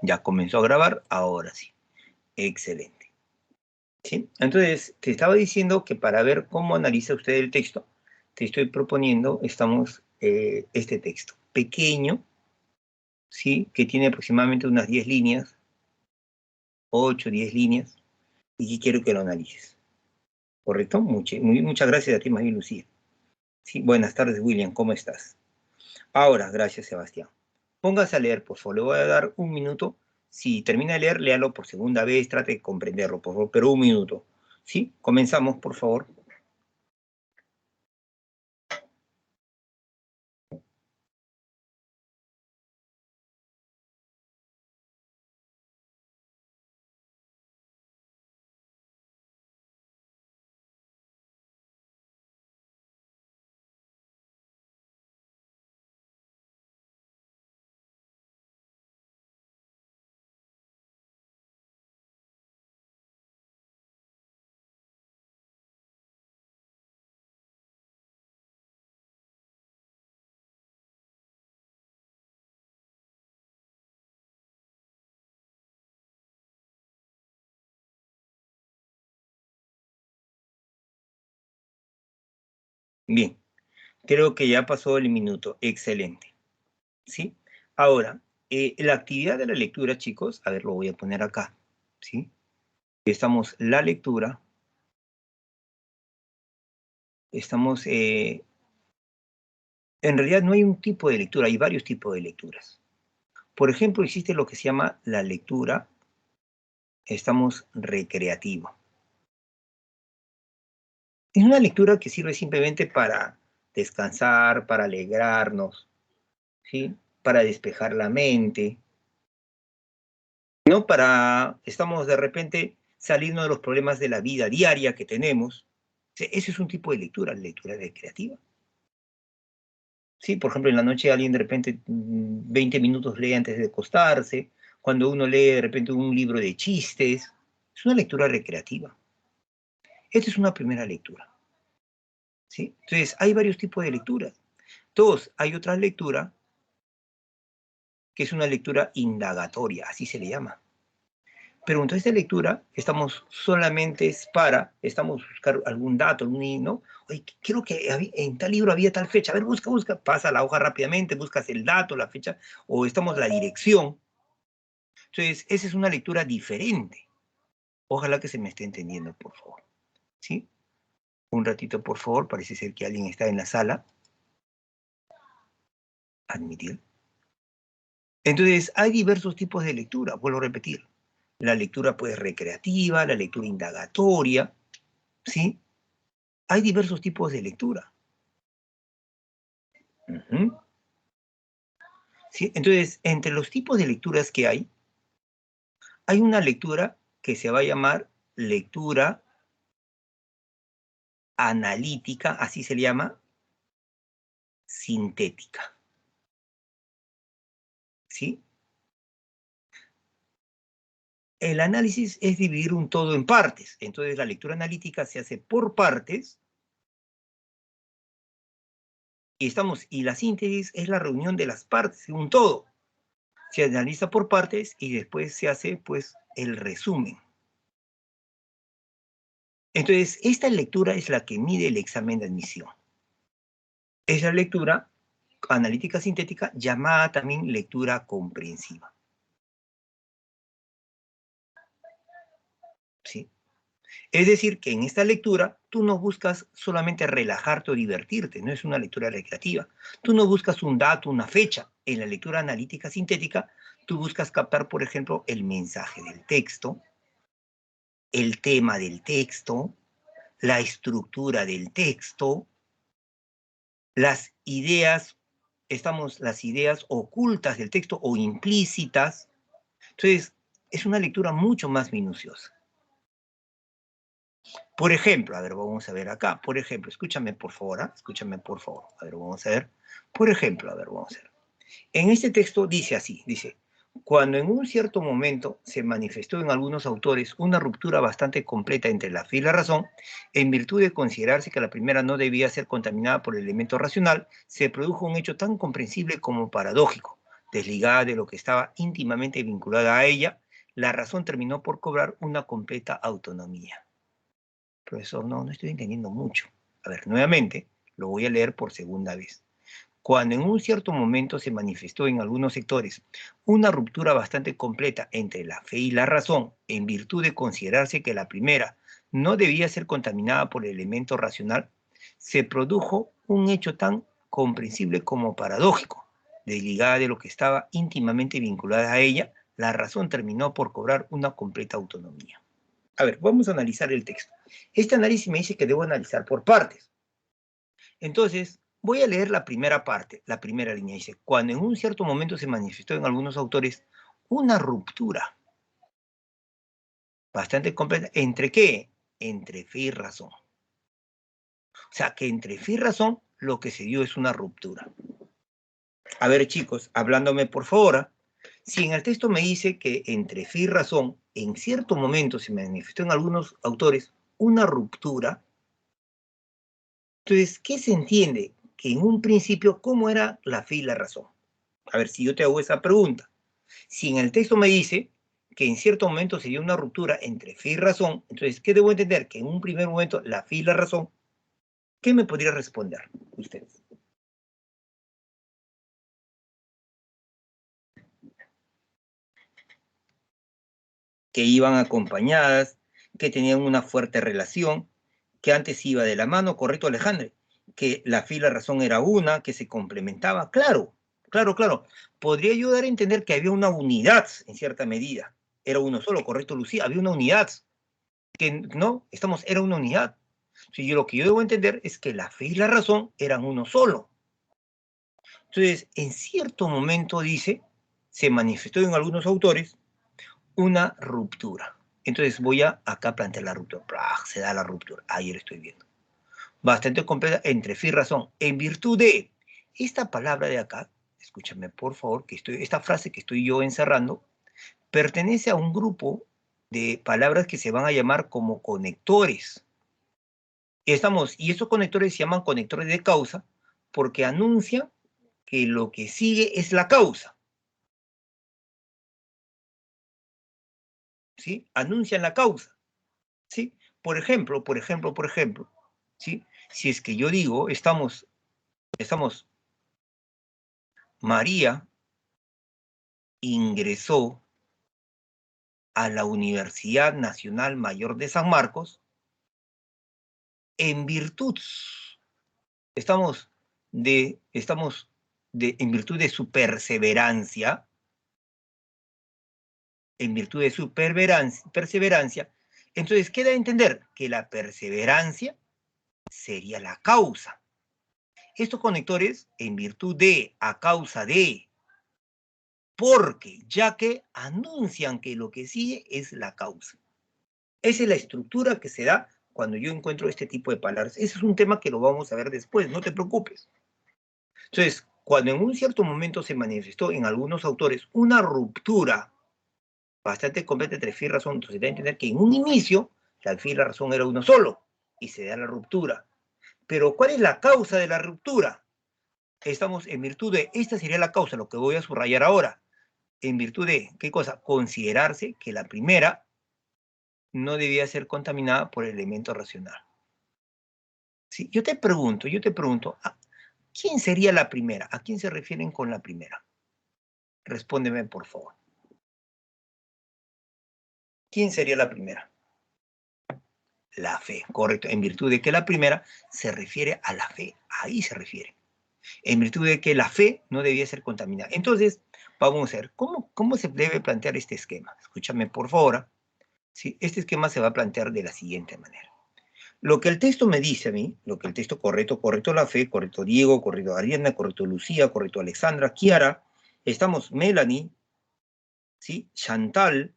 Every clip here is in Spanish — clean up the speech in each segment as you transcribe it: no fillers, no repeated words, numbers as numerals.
Ya comenzó a grabar, ahora sí. Excelente. ¿Sí? Entonces, te estaba diciendo que para ver cómo analiza usted el texto, te estoy proponiendo, este texto pequeño, ¿sí? Que tiene aproximadamente unas 10 líneas, 8, 10 líneas, y que quiero que lo analices. ¿Correcto? Muchas gracias a ti, más bien, Lucía. Sí, buenas tardes, William, ¿cómo estás? Ahora, gracias, Sebastián. Póngase a leer, por favor. Le voy a dar un minuto. Si termina de leer, léalo por segunda vez, trate de comprenderlo, por favor, pero un minuto. ¿Sí? Comenzamos, por favor. Bien, creo que ya pasó el minuto. Excelente. ¿Sí? Ahora, la actividad de la lectura, chicos, a ver, lo voy a poner acá. ¿Sí? Estamos la lectura. Estamos, en realidad no hay un tipo de lectura, hay varios tipos de lecturas. Por ejemplo, existe lo que se llama la lectura, estamos recreativa. Es una lectura que sirve simplemente para descansar, para alegrarnos, ¿sí? Para despejar la mente, ¿no? Estamos de repente saliendo de los problemas de la vida diaria que tenemos. Ese es un tipo de lectura recreativa. Sí, por ejemplo, en la noche alguien de repente 20 minutos lee antes de acostarse, cuando uno lee de repente un libro de chistes, es una lectura recreativa. Esta es una primera lectura, ¿sí? Entonces, hay varios tipos de lecturas. Dos, hay otra lectura que es una lectura indagatoria, así se le llama. Pero entonces esta lectura estamos solamente estamos buscando algún dato, ¿no? Oye, creo que en tal libro había tal fecha, a ver, busca, pasa la hoja rápidamente, buscas el dato, la fecha, o estamos la dirección. Entonces, esa es una lectura diferente. Ojalá que se me esté entendiendo, por favor. ¿Sí? Un ratito, por favor, parece ser que alguien está en la sala. Admitir. Entonces, hay diversos tipos de lectura, vuelvo a repetir. La lectura, pues, recreativa, la lectura indagatoria, ¿sí? Hay diversos tipos de lectura. ¿Sí? Entonces, entre los tipos de lecturas que hay una lectura que se va a llamar lectura analítica, así se le llama, sintética. ¿Sí? El análisis es dividir un todo en partes. Entonces, la lectura analítica se hace por partes y la síntesis es la reunión de las partes de un todo. Se analiza por partes y después se hace, pues, el resumen. Entonces, esta lectura es la que mide el examen de admisión. Es la lectura analítica sintética llamada también lectura comprensiva. ¿Sí? Es decir, que en esta lectura tú no buscas solamente relajarte o divertirte, no es una lectura recreativa. Tú no buscas un dato, una fecha. En la lectura analítica sintética, tú buscas captar, por ejemplo, el mensaje del texto, el tema del texto, la estructura del texto, las ideas, las ideas ocultas del texto o implícitas. Entonces, es una lectura mucho más minuciosa. Por ejemplo, a ver, vamos a ver acá. Por ejemplo, escúchame por favor, ¿ah? Escúchame por favor. A ver, vamos a ver. Por ejemplo, a ver, vamos a ver. En este texto dice así, dice, cuando en un cierto momento se manifestó en algunos autores una ruptura bastante completa entre la fe y la razón, en virtud de considerarse que la primera no debía ser contaminada por el elemento racional, se produjo un hecho tan comprensible como paradójico. desligada de lo que estaba íntimamente vinculada a ella, la razón terminó por cobrar una completa autonomía. Profesor, no estoy entendiendo mucho. A ver, nuevamente, lo voy a leer por segunda vez. Cuando en un cierto momento se manifestó en algunos sectores una ruptura bastante completa entre la fe y la razón, en virtud de considerarse que la primera no debía ser contaminada por el elemento racional, se produjo un hecho tan comprensible como paradójico. Desligada de lo que estaba íntimamente vinculada a ella, la razón terminó por cobrar una completa autonomía. A ver, vamos a analizar el texto. Este análisis me dice que debo analizar por partes. Entonces, voy a leer la primera parte, la primera línea. Dice, cuando en un cierto momento se manifestó en algunos autores una ruptura bastante completa. ¿Entre qué? Entre fe y razón. O sea, que entre fe y razón lo que se dio es una ruptura. A ver, chicos, hablándome por favor, si en el texto me dice que entre fe y razón, en cierto momento se manifestó en algunos autores una ruptura, entonces, ¿qué se entiende? Que en un principio, ¿cómo era la fe y la razón? A ver, si yo te hago esa pregunta. Si en el texto me dice que en cierto momento se dio una ruptura entre fe y razón, entonces, ¿qué debo entender? Que en un primer momento la fe y la razón, ¿qué me podría responder ustedes? Que iban acompañadas, que tenían una fuerte relación, que antes iba de la mano, correcto, Alejandro, que la fe y la razón era una, que se complementaba, claro, claro. Podría ayudar a entender que había una unidad en cierta medida. Era uno solo, correcto, Lucía, había una unidad. Que no, era una unidad. Si yo, lo que yo debo entender es que la fe y la razón eran uno solo. Entonces, en cierto momento, dice, se manifestó en algunos autores una ruptura. Entonces voy a acá plantear la ruptura. Se da la ruptura. Ayer estoy viendo. Bastante completa entre fe y razón. En virtud de esta palabra de acá, escúchame por favor, esta frase que estoy yo encerrando, pertenece a un grupo de palabras que se van a llamar como conectores. Y estos conectores se llaman conectores de causa porque anuncian que lo que sigue es la causa. ¿Sí? Anuncian la causa. ¿Sí? Por ejemplo, ¿sí? Si es que yo digo, María ingresó a la Universidad Nacional Mayor de San Marcos en virtud, en virtud de su perseverancia, perseverancia, entonces queda a entender que la perseverancia sería la causa. Estos conectores, en virtud de, a causa de, porque, ya que anuncian que lo que sigue es la causa. Esa es la estructura que se da cuando yo encuentro este tipo de palabras. Ese es un tema que lo vamos a ver después, no te preocupes. Entonces, cuando en un cierto momento se manifestó en algunos autores una ruptura bastante completa entre fe y razón, entonces da a entender que en un inicio la fe y la razón era uno solo y se da la ruptura. Pero ¿cuál es la causa de la ruptura? Estamos en virtud de, esta sería la causa, lo que voy a subrayar ahora, en virtud de, ¿qué cosa? Considerarse que la primera no debía ser contaminada por el elemento racional. ¿Sí? Yo te pregunto, ¿quién sería la primera? ¿A quién se refieren con la primera? Respóndeme, por favor. ¿Quién sería la primera? La fe, correcto. En virtud de que la primera se refiere a la fe. Ahí se refiere. En virtud de que la fe no debía ser contaminada. Entonces, vamos a ver, ¿cómo se debe plantear este esquema? Escúchame, por favor. ¿Sí? Este esquema se va a plantear de la siguiente manera. Lo que el texto me dice a mí, lo que el texto correcto la fe, correcto Diego, correcto Ariana, correcto Lucía, correcto Alexandra, Kiara, estamos Melanie, ¿sí? Chantal,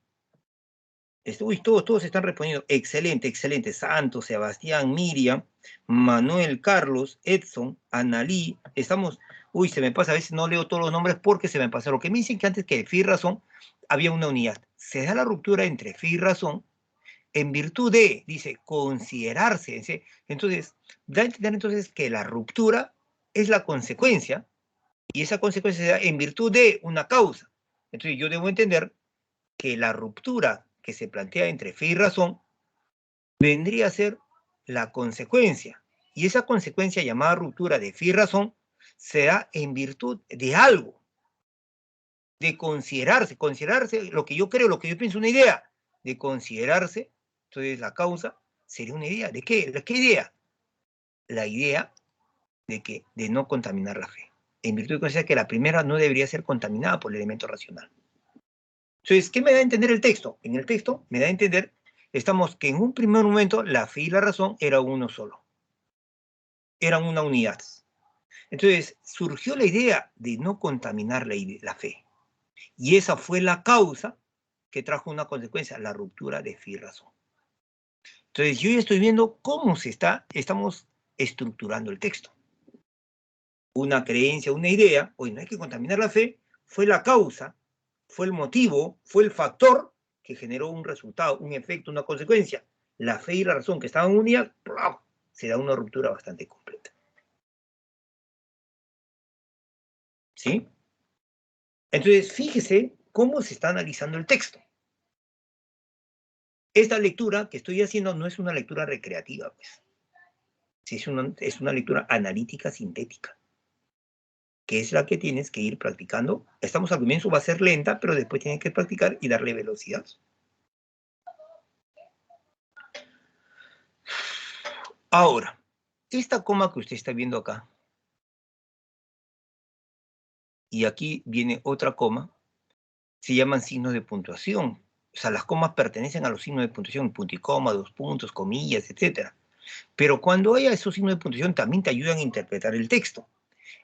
todos están respondiendo, excelente, Santos, Sebastián, Miriam, Manuel, Carlos, Edson, Analí, se me pasa, a veces no leo todos los nombres porque se me pasa. Lo que me dicen que antes que fe y razón había una unidad. Se da la ruptura entre fe y razón en virtud de, dice, considerarse. ¿Sí? Entonces, da a entender entonces que la ruptura es la consecuencia Y esa consecuencia se da en virtud de una causa. Entonces yo debo entender que la ruptura que se plantea entre fe y razón vendría a ser la consecuencia. Y esa consecuencia llamada ruptura de fe y razón se da en virtud de algo, de considerarse lo que yo creo, lo que yo pienso, una idea, de considerarse. Entonces la causa sería una idea. ¿De qué? ¿De qué idea? La idea de no contaminar la fe. En virtud de considerar que la primera no debería ser contaminada por el elemento racional. Entonces, ¿qué me da a entender el texto? En el texto me da a entender, estamos que en un primer momento la fe y la razón eran uno solo. Eran una unidad. Entonces, surgió la idea de no contaminar la fe. Y esa fue la causa que trajo una consecuencia, la ruptura de fe y razón. Entonces, yo ya estoy viendo cómo estamos estructurando el texto. Una creencia, una idea, hoy no hay que contaminar la fe, fue la causa, fue el motivo, fue el factor que generó un resultado, un efecto, una consecuencia. La fe y la razón que estaban unidas, se da una ruptura bastante completa. ¿Sí? Entonces, fíjese cómo se está analizando el texto. Esta lectura que estoy haciendo no es una lectura recreativa, pues. Sí, es una lectura analítica sintética, que es la que tienes que ir practicando. Estamos al comienzo, va a ser lenta, pero después tienes que practicar y darle velocidad. Ahora, esta coma que usted está viendo acá, y aquí viene otra coma, se llaman signos de puntuación. O sea, las comas pertenecen a los signos de puntuación, punto y coma, dos puntos, comillas, etc. Pero cuando haya esos signos de puntuación, también te ayudan a interpretar el texto.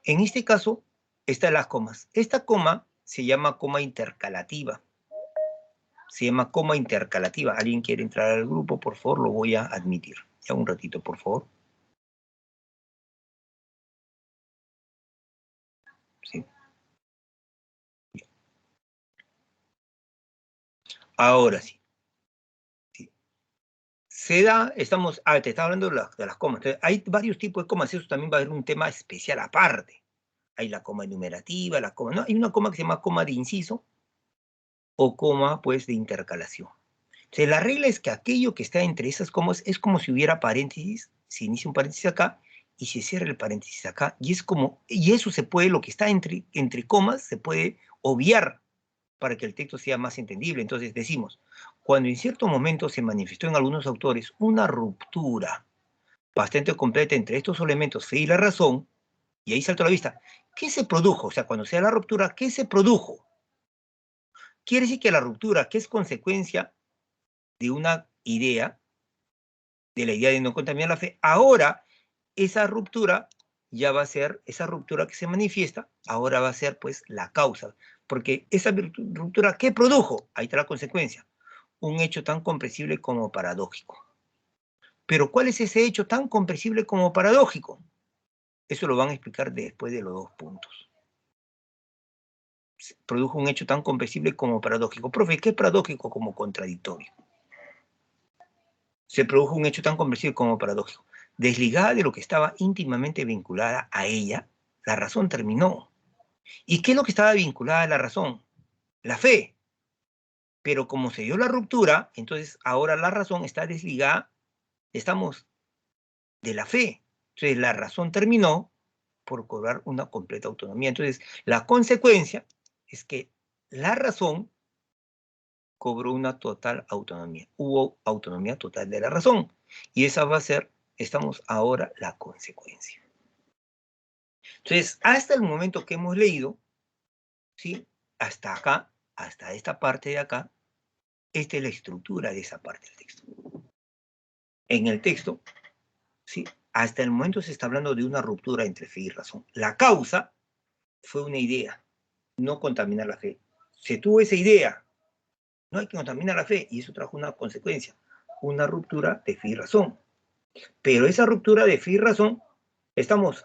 En este caso, están las comas. Esta coma se llama coma intercalativa. Se llama coma intercalativa. ¿Alguien quiere entrar al grupo? Por favor, lo voy a admitir. Ya un ratito, por favor. Sí. Ahora sí. Se da, te estaba hablando de las comas. Entonces, hay varios tipos de comas, eso también va a haber un tema especial aparte. Hay la coma enumerativa, la coma, ¿no? Hay una coma que se llama coma de inciso o coma, pues, de intercalación. Entonces, la regla es que aquello que está entre esas comas es como si hubiera paréntesis, se inicia un paréntesis acá y se cierra el paréntesis acá, y es como, y eso se puede, lo que está entre comas, se puede obviar para que el texto sea más entendible. Entonces decimos, cuando en cierto momento se manifestó en algunos autores una ruptura bastante completa entre estos elementos, fe y la razón, y ahí saltó a la vista, ¿qué se produjo? O sea, cuando sea la ruptura, ¿qué se produjo? Quiere decir que la ruptura, que es consecuencia de una idea, de la idea de no contaminar la fe, ahora esa ruptura ya va a ser, esa ruptura que se manifiesta, ahora va a ser pues la causa. Porque esa ruptura, ¿qué produjo? Ahí está la consecuencia. Un hecho tan comprensible como paradójico. Pero ¿cuál es ese hecho tan comprensible como paradójico? Eso lo van a explicar después de los dos puntos. Se produjo un hecho tan comprensible como paradójico. Profe, ¿qué es paradójico como contradictorio? Se produjo un hecho tan comprensible como paradójico. Desligada de lo que estaba íntimamente vinculada a ella, la razón terminó. ¿Y qué es lo que estaba vinculada a la razón? La fe. Pero como se dio la ruptura, entonces ahora la razón está desligada, estamos de la fe. Entonces la razón terminó por cobrar una completa autonomía. Entonces la consecuencia es que la razón cobró una total autonomía. Hubo autonomía total de la razón. Y esa va a ser, estamos ahora, la consecuencia. Entonces, hasta el momento que hemos leído, ¿sí? Hasta acá, hasta esta parte de acá, esta es la estructura de esa parte del texto. En el texto, ¿sí? Hasta el momento se está hablando de una ruptura entre fe y razón. La causa fue una idea, no contaminar la fe. Se tuvo esa idea, no hay que contaminar la fe, y eso trajo una consecuencia, una ruptura de fe y razón. Pero esa ruptura de fe y razón,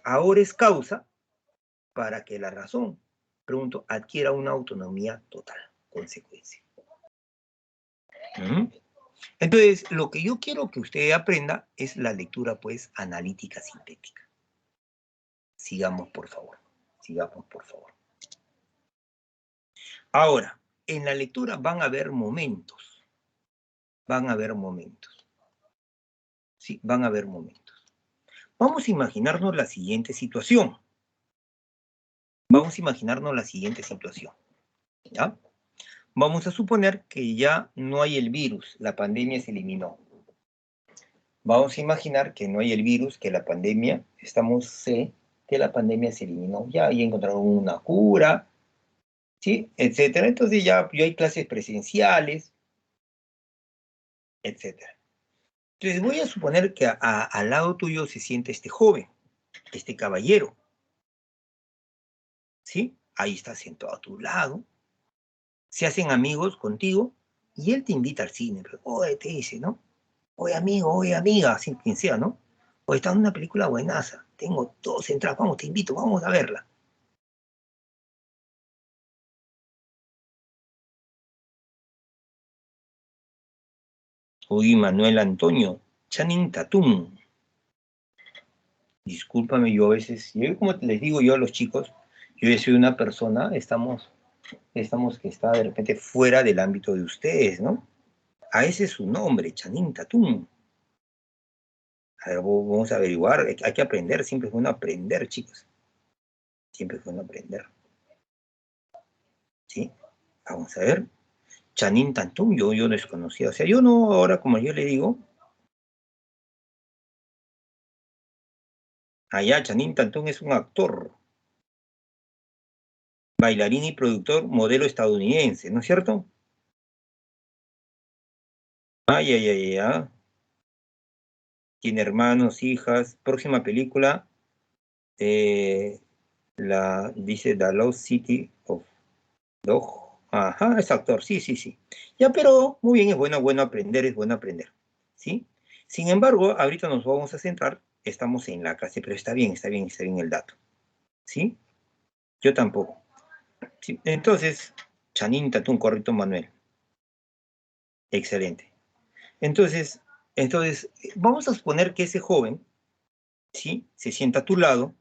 ahora es causa para que la razón, pregunto, adquiera una autonomía total, consecuencia. ¿Mm? Entonces, lo que yo quiero que usted aprenda es la lectura, pues, analítica sintética. Sigamos, por favor. Sigamos, por favor. Ahora, en la lectura van a haber momentos. Van a haber momentos. Sí, van a haber momentos. Vamos a imaginarnos la siguiente situación. Vamos a imaginarnos la siguiente situación. ¿Ya? Vamos a suponer que ya no hay el virus, la pandemia se eliminó. Vamos a imaginar que no hay el virus, que la pandemia, que la pandemia se eliminó. Ya encontraron una cura, ¿sí? Etcétera. Entonces ya hay clases presenciales, etcétera. Entonces voy a suponer que al lado tuyo se siente este joven, este caballero, ¿sí? Ahí está sentado a tu lado, se hacen amigos contigo y él te invita al cine. Pero, oye, te dice, ¿no? Oye, amigo, oye, amiga, así quien sea, ¿no? Oye, está en una película buenaza, tengo dos entradas, vamos, te invito, vamos a verla. Oye, Manuel Antonio, Channing Tatum. Discúlpame, yo a veces, yo como les digo yo a los chicos, yo soy una persona, estamos que está de repente fuera del ámbito de ustedes, ¿no? A ese es su nombre, Channing Tatum. A ver, vamos a averiguar, hay que aprender, siempre es bueno aprender, chicos. Siempre es bueno aprender. ¿Sí? Vamos a ver. Channing Tatum, yo desconocía. O sea, yo no, ahora como yo le digo, allá Channing Tatum es un actor, bailarín y productor, modelo estadounidense, ¿no es cierto? Ay, ay, ay, ay. Tiene hermanos, hijas. Próxima película, eh, dice The Lost City of Dog. Ajá, es actor, sí, sí, sí. Ya, pero muy bien, bueno aprender, es bueno aprender. ¿Sí? Sin embargo, ahorita nos vamos a centrar, estamos en la clase, pero está bien el dato. ¿Sí? Yo tampoco. ¿Sí? Entonces, Channing Tatum, correcto, Manuel. Excelente. Entonces, vamos a suponer que ese joven, ¿sí? Se sienta a tu lado.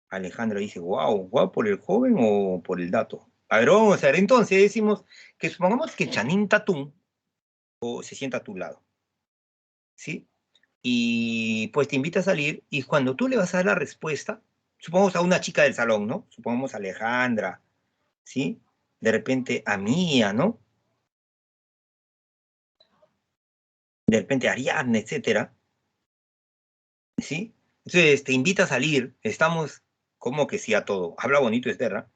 Alejandra dice, wow, ¿por el joven o por el dato? A ver, vamos a ver. Entonces decimos que supongamos que Channing Tatum se sienta a tu lado, ¿sí? Y pues te invita a salir y cuando tú le vas a dar la respuesta, supongamos a una chica del salón, ¿no? Supongamos a Alejandra, ¿sí? De repente a Mía, ¿no? De repente a Ariadna, etcétera, ¿sí? Entonces te invita a salir, estamos como que sí a todo. Habla bonito, Esther.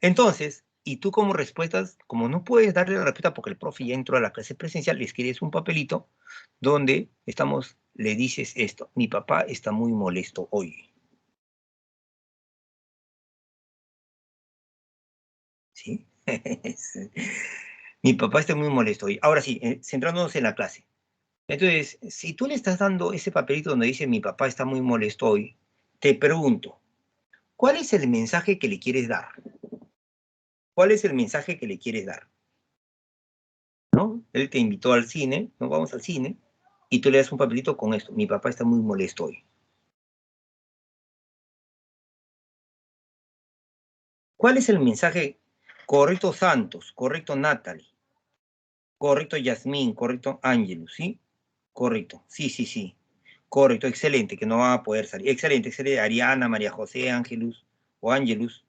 Entonces, y tú como respuestas, como no puedes darle la respuesta porque el profe ya entró a la clase presencial, le escribes un papelito donde le dices esto, mi papá está muy molesto hoy, ¿sí? Mi papá está muy molesto hoy. Ahora sí, centrándonos en la clase. Entonces, si tú le estás dando ese papelito donde dice mi papá está muy molesto hoy, te pregunto, ¿cuál es el mensaje que le quieres dar? ¿Cuál es el mensaje que le quieres dar? ¿No? Él te invitó al cine, nos vamos al cine, y tú le das un papelito con esto. Mi papá está muy molesto hoy. ¿Cuál es el mensaje? Correcto Santos, correcto Natalie, correcto Yasmín, correcto Ángelus, ¿sí? Correcto, sí, sí, sí. Correcto, excelente, que no va a poder salir. Excelente, excelente. Ariana, María José, Ángelus o Ángelus,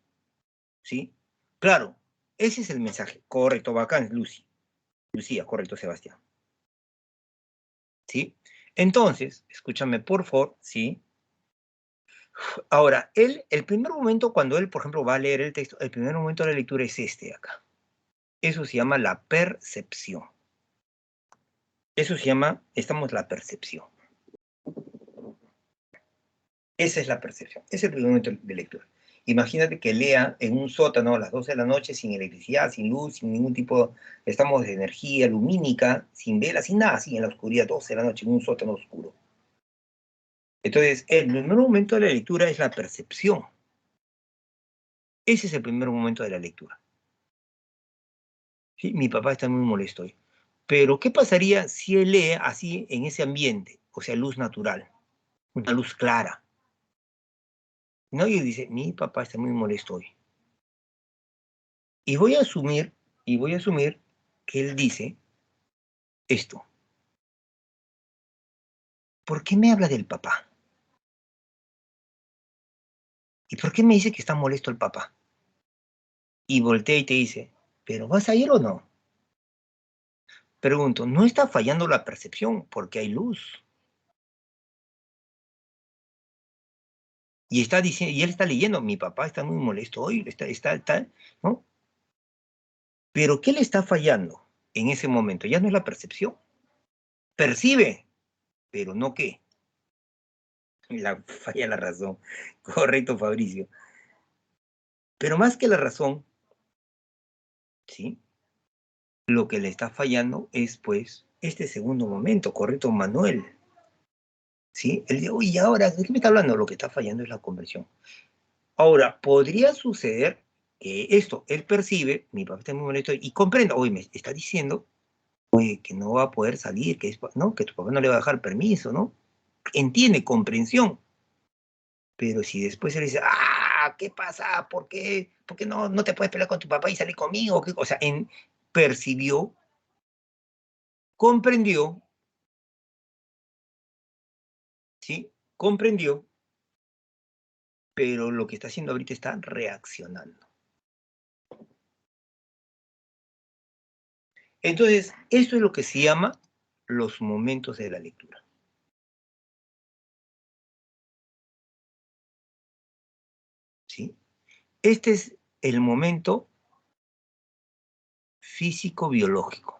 ¿sí? Claro, ese es el mensaje. Correcto, bacán, Lucy. Lucía, correcto, Sebastián. ¿Sí? Entonces, escúchame, por favor, ¿sí? Ahora, el primer momento cuando él, por ejemplo, va a leer el texto, el primer momento de la lectura es este de acá. Eso se llama la percepción. Eso se llama, la percepción. Esa es la percepción. Ese es el primer momento de lectura. Imagínate que lea en un sótano a las 12 de la noche sin electricidad, sin luz, sin ningún tipo, estamos de energía lumínica, sin vela, sin nada, así en la oscuridad, 12 de la noche, en un sótano oscuro. Entonces, el primer momento de la lectura es la percepción. Ese es el primer momento de la lectura. ¿Sí? Mi papá está muy molesto hoy. Pero, ¿qué pasaría si él lee así en ese ambiente? O sea, luz natural, una luz clara, No, y dice, mi papá está muy molesto hoy. Y voy a asumir que él dice esto. ¿Por qué me habla del papá? ¿Y por qué me dice que está molesto el papá? Y voltea y te dice, ¿pero vas a ir o no? Pregunto, ¿no está fallando la percepción porque hay luz? Y está diciendo, y él está leyendo, mi papá está muy molesto hoy, está, ¿no? Pero ¿qué le está fallando en ese momento? Ya no es la percepción. Percibe, pero no qué. Falla la razón. Correcto, Fabricio. Pero más que la razón, ¿sí? Lo que le está fallando es, pues, este segundo momento, correcto, Manuel. ¿Sí? Él dice, uy, ¿y ahora de qué me está hablando? Lo que está fallando es la conversión. Ahora, podría suceder que esto, él percibe, mi papá está muy molesto, y comprenda, oye, me está diciendo, oye, que no va a poder salir, ¿no? Que tu papá no le va a dejar permiso, ¿no? Entiende, comprensión. Pero si después él dice, ¿qué pasa? ¿Por qué no te puedes pelear con tu papá y salir conmigo? O sea, percibió, comprendió, ¿sí? Comprendió, pero lo que está haciendo ahorita está reaccionando. Entonces, esto es lo que se llama los momentos de la lectura. ¿Sí? Este es el momento físico-biológico.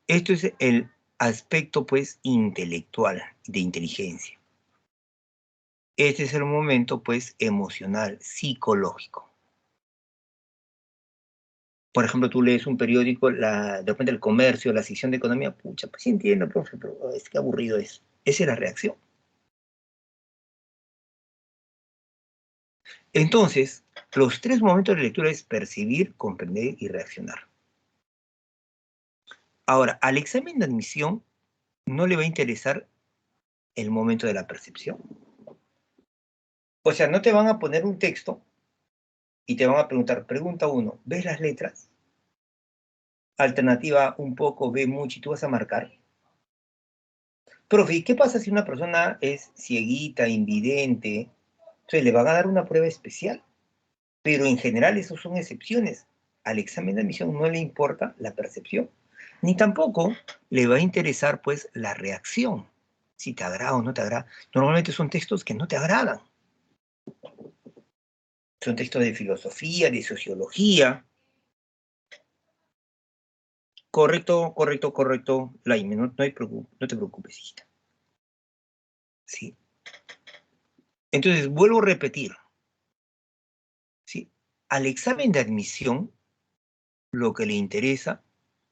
Esto es el aspecto, pues, intelectual, de inteligencia. Este es el momento, pues, emocional, psicológico. Por ejemplo, tú lees un periódico, de repente el comercio, la sección de economía, pucha, pues sí entiendo, profe, pero es que aburrido es. Esa es la reacción. Entonces, los tres momentos de lectura es percibir, comprender y reaccionar. Ahora, al examen de admisión no le va a interesar el momento de la percepción. O sea, no te van a poner un texto y te van a preguntar, pregunta uno, ¿ves las letras? Alternativa un poco, ve mucho y tú vas a marcar. Profe, ¿y qué pasa si una persona es cieguita, invidente? Entonces le van a dar una prueba especial, pero en general esos son excepciones. Al examen de admisión no le importa la percepción, ni tampoco le va a interesar pues la reacción, si te agrada o no te agrada. Normalmente son textos que no te agradan. Son textos de filosofía, de sociología. Correcto, correcto, correcto, Laime, no te preocupes, hijita. ¿Sí? Entonces, vuelvo a repetir, ¿sí? Al examen de admisión, lo que le interesa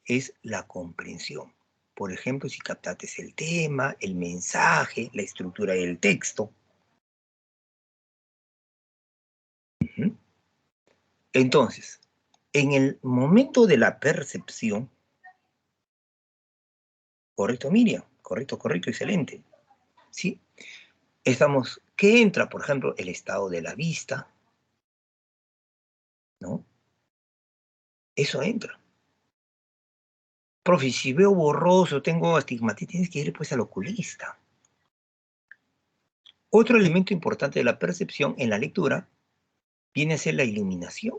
es la comprensión. Por ejemplo, si captaste el tema, el mensaje, la estructura del texto. Ujú. Entonces, en el momento de la percepción, correcto, Miriam, correcto, correcto, excelente. ¿Sí? ¿Qué entra? Por ejemplo, el estado de la vista, ¿no? Eso entra. Profe, si veo borroso, tengo astigmatismo, tienes que ir pues al oculista. Otro elemento importante de la percepción en la lectura viene a ser la iluminación.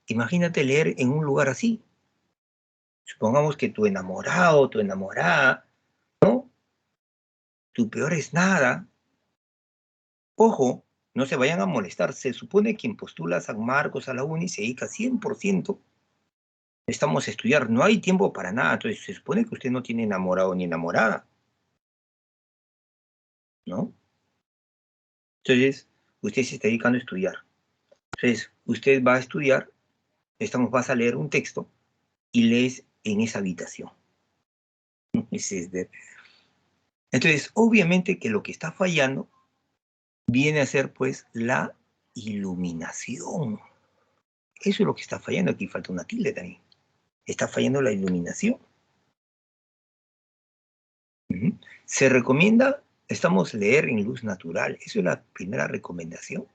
Imagínate leer en un lugar así. Supongamos que tu enamorado, tu enamorada, ¿no? Tu peor es nada. Ojo, no se vayan a molestar. Se supone que quien postula a San Marcos, a la uni, se dedica 100%. Estamos a estudiar, no hay tiempo para nada. Entonces, se supone que usted no tiene enamorado ni enamorada, ¿no? Entonces, usted se está dedicando a estudiar. Entonces, usted va a estudiar, vas a leer un texto y lees en esa habitación. Entonces, obviamente que lo que está fallando viene a ser, pues, la iluminación. Eso es lo que está fallando. Aquí falta una tilde también. Está fallando la iluminación. Se recomienda Estamos leer en luz natural. Eso es la primera recomendación.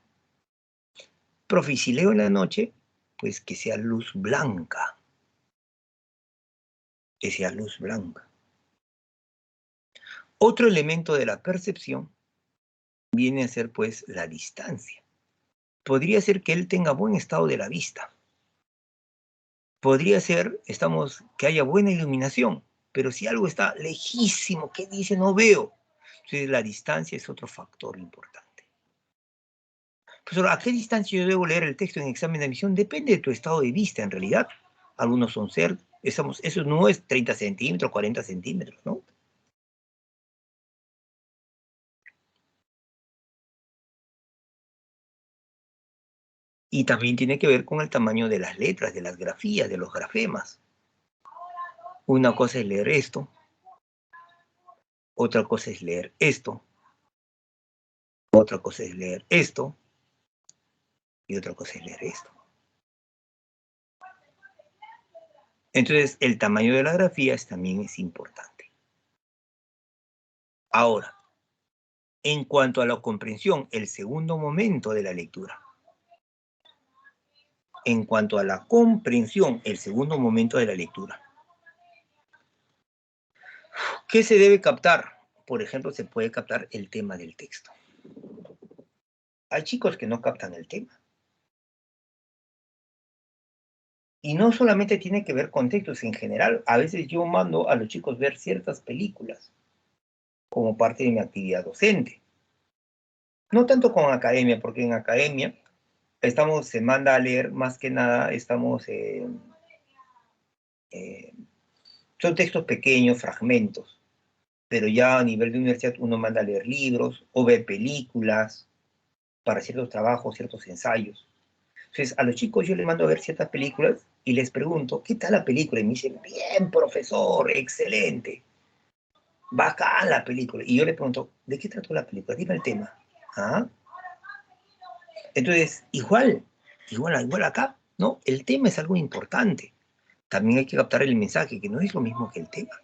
Profe, y si leo en la noche, pues que sea luz blanca. Que sea luz blanca. Otro elemento de la percepción viene a ser, pues, la distancia. Podría ser que él tenga buen estado de la vista. Podría ser, que haya buena iluminación, pero si algo está lejísimo, ¿qué dice? No veo. Entonces, la distancia es otro factor importante. Profesor, ¿a qué distancia yo debo leer el texto en examen de admisión? Depende de tu estado de vista, en realidad. Algunos son cerca, eso no es 30 centímetros, 40 centímetros, ¿no? Y también tiene que ver con el tamaño de las letras, de las grafías, de los grafemas. Una cosa es leer esto, otra cosa es leer esto, otra cosa es leer esto, y otra cosa es leer esto. Entonces, el tamaño de las grafías también es importante. Ahora, en cuanto a la comprensión, el segundo momento de la lectura. En cuanto a la comprensión, el segundo momento de la lectura. ¿Qué se debe captar? Por ejemplo, se puede captar el tema del texto. Hay chicos que no captan el tema. Y no solamente tiene que ver con textos en general. A veces yo mando a los chicos ver ciertas películas como parte de mi actividad docente. No tanto con academia, porque en academia se manda a leer más que nada, son textos pequeños, fragmentos, pero ya a nivel de universidad uno manda a leer libros o ver películas para ciertos trabajos, ciertos ensayos. Entonces, a los chicos yo les mando a ver ciertas películas y les pregunto, ¿qué tal la película? Y me dicen, bien, profesor, excelente, bacán la película. Y yo les pregunto, ¿de qué trató la película? Dime el tema. ¿Ah? Entonces, igual acá, ¿no? El tema es algo importante. También hay que captar el mensaje, que no es lo mismo que el tema.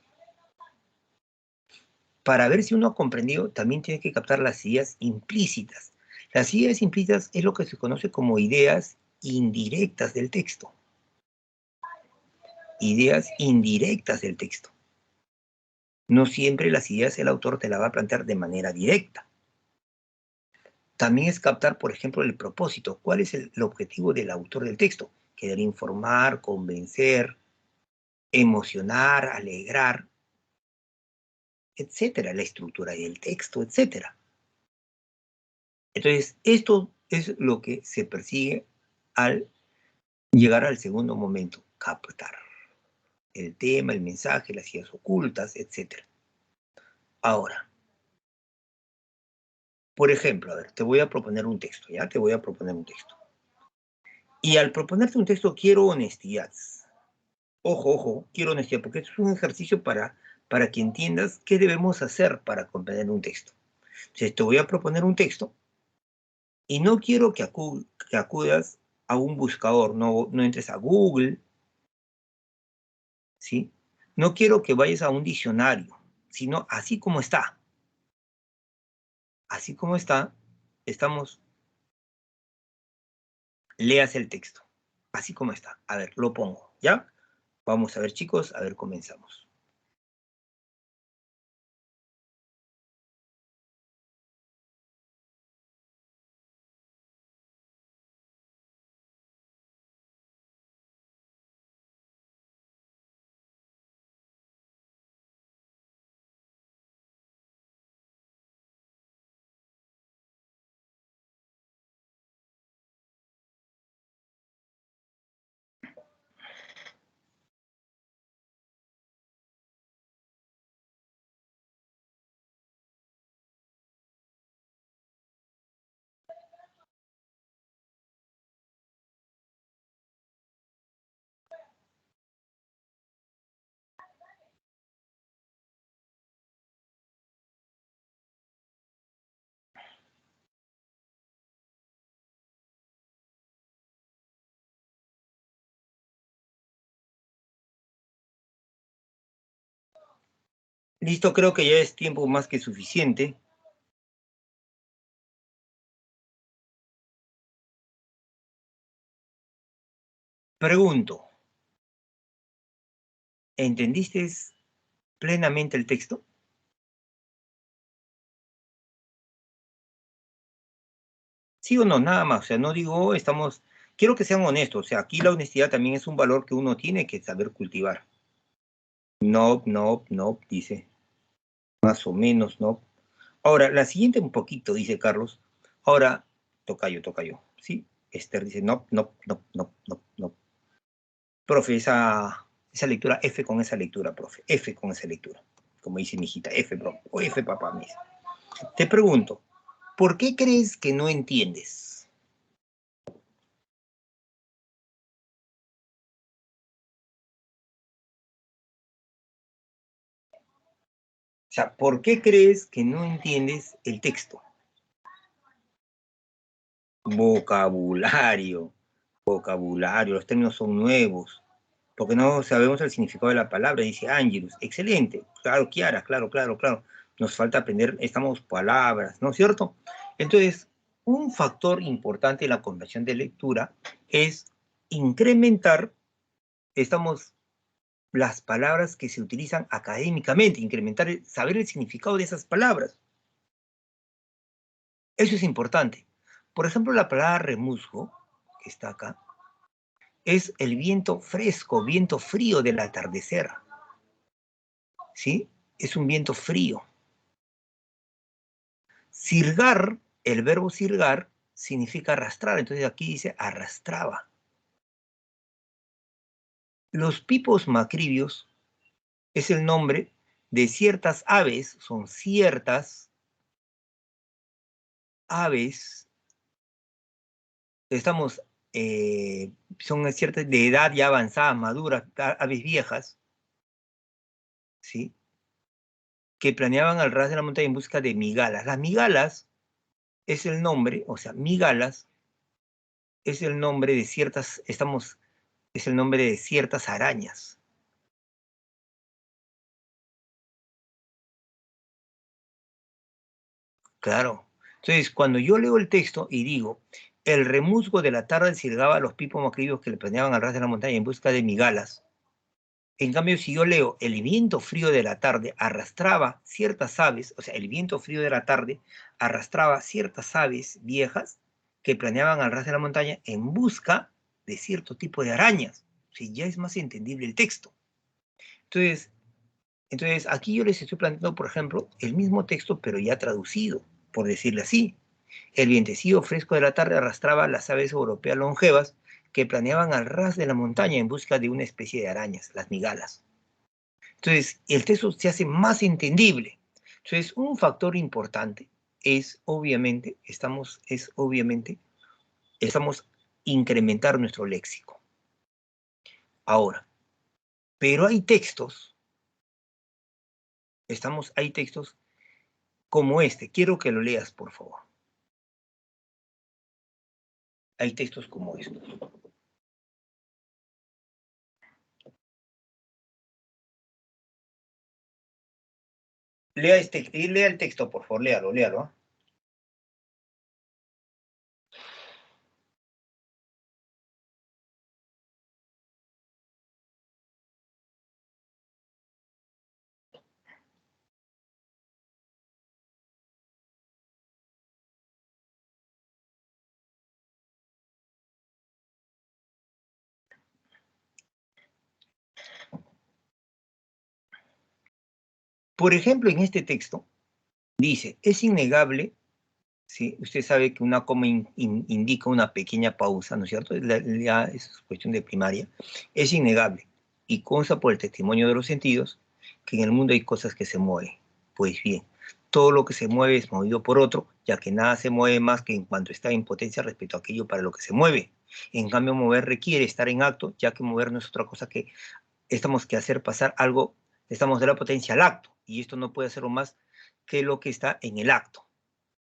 Para ver si uno ha comprendido, también tiene que captar las ideas implícitas. Las ideas implícitas es lo que se conoce como ideas indirectas del texto. Ideas indirectas del texto. No siempre las ideas el autor te las va a plantear de manera directa. También es captar, por ejemplo, el propósito. ¿Cuál es el objetivo del autor del texto? Querer informar, convencer, emocionar, alegrar, etcétera. La estructura del texto, etcétera. Entonces, esto es lo que se persigue al llegar al segundo momento, captar el tema, el mensaje, las ideas ocultas, etcétera. Ahora, por ejemplo, a ver, te voy a proponer un texto, ¿ya? Te voy a proponer un texto. Y al proponerte un texto quiero honestidad. Ojo, quiero honestidad, porque esto es un ejercicio para que entiendas qué debemos hacer para comprender un texto. Entonces, te voy a proponer un texto y no quiero que acudas a un buscador, no entres a Google, ¿sí? No quiero que vayas a un diccionario, sino así como está. Así como está, leas el texto. Así como está. A ver, lo pongo, ¿ya? Vamos a ver, chicos, a ver, comenzamos. Listo, creo que ya es tiempo más que suficiente. Pregunto, ¿entendiste plenamente el texto? ¿Sí o no? Nada más. O sea, no digo, quiero que sean honestos. O sea, aquí la honestidad también es un valor que uno tiene que saber cultivar. No, no, no, dice. Más o menos, no. Ahora, la siguiente un poquito, dice Carlos. Ahora, tocayo. ¿Sí? Esther dice, no, no, no, no, no, no. Profe, esa lectura, F con esa lectura, profe. F con esa lectura. Como dice mi hijita, F, bro. O F, papá, me dice. Te pregunto, ¿por qué crees que no entiendes? O sea, ¿por qué crees que no entiendes el texto? Vocabulario, vocabulario, los términos son nuevos, porque no sabemos el significado de la palabra, dice Angelus. Excelente, claro, Kiara, claro. Nos falta aprender, estamos palabras, ¿no es cierto? Entonces, un factor importante en la conversión de lectura es incrementar, las palabras que se utilizan académicamente, incrementar, saber el significado de esas palabras. Eso es importante. Por ejemplo, la palabra remusgo, que está acá, es el viento fresco, viento frío del atardecer. ¿Sí? Es un viento frío. Sirgar, el verbo sirgar, significa arrastrar. Entonces aquí dice arrastraba. Los pipos macribios es el nombre de ciertas aves, son ciertas aves, estamos, son ciertas de edad ya avanzada, maduras, aves viejas, ¿sí? Que planeaban al ras de la montaña en busca de migalas. Las migalas es el nombre, o sea, migalas es el nombre de es el nombre de ciertas arañas. Claro. Entonces, cuando yo leo el texto y digo, el remusgo de la tarde sirgaba a los pipos macribios que le planeaban al ras de la montaña en busca de migalas. En cambio, si yo leo, el viento frío de la tarde arrastraba ciertas aves, o sea, el viento frío de la tarde arrastraba ciertas aves viejas que planeaban al ras de la montaña en busca de cierto tipo de arañas. O sea, ya es más entendible el texto. Entonces, aquí yo les estoy planteando, por ejemplo, el mismo texto, pero ya traducido, por decirle así. El vientecillo fresco de la tarde arrastraba las aves europeas longevas que planeaban al ras de la montaña en busca de una especie de arañas, las migalas. Entonces, el texto se hace más entendible. Entonces, un factor importante es obviamente, estamos incrementar nuestro léxico. Ahora, pero hay textos como este. Quiero que lo leas, por favor. Hay textos como estos. Lea el texto, por favor, léalo. ¿Ah? Por ejemplo, en este texto dice, es innegable. ¿Sí? Usted sabe que una coma indica una pequeña pausa, ¿no es cierto? Ya es cuestión de primaria. Es innegable y consta por el testimonio de los sentidos que en el mundo hay cosas que se mueven. Pues bien, todo lo que se mueve es movido por otro, ya que nada se mueve más que en cuanto está en potencia respecto a aquello para lo que se mueve. En cambio, mover requiere estar en acto, ya que mover no es otra cosa que estamos que hacer pasar algo, estamos de la potencia al acto, y esto no puede hacerlo más que lo que está en el acto.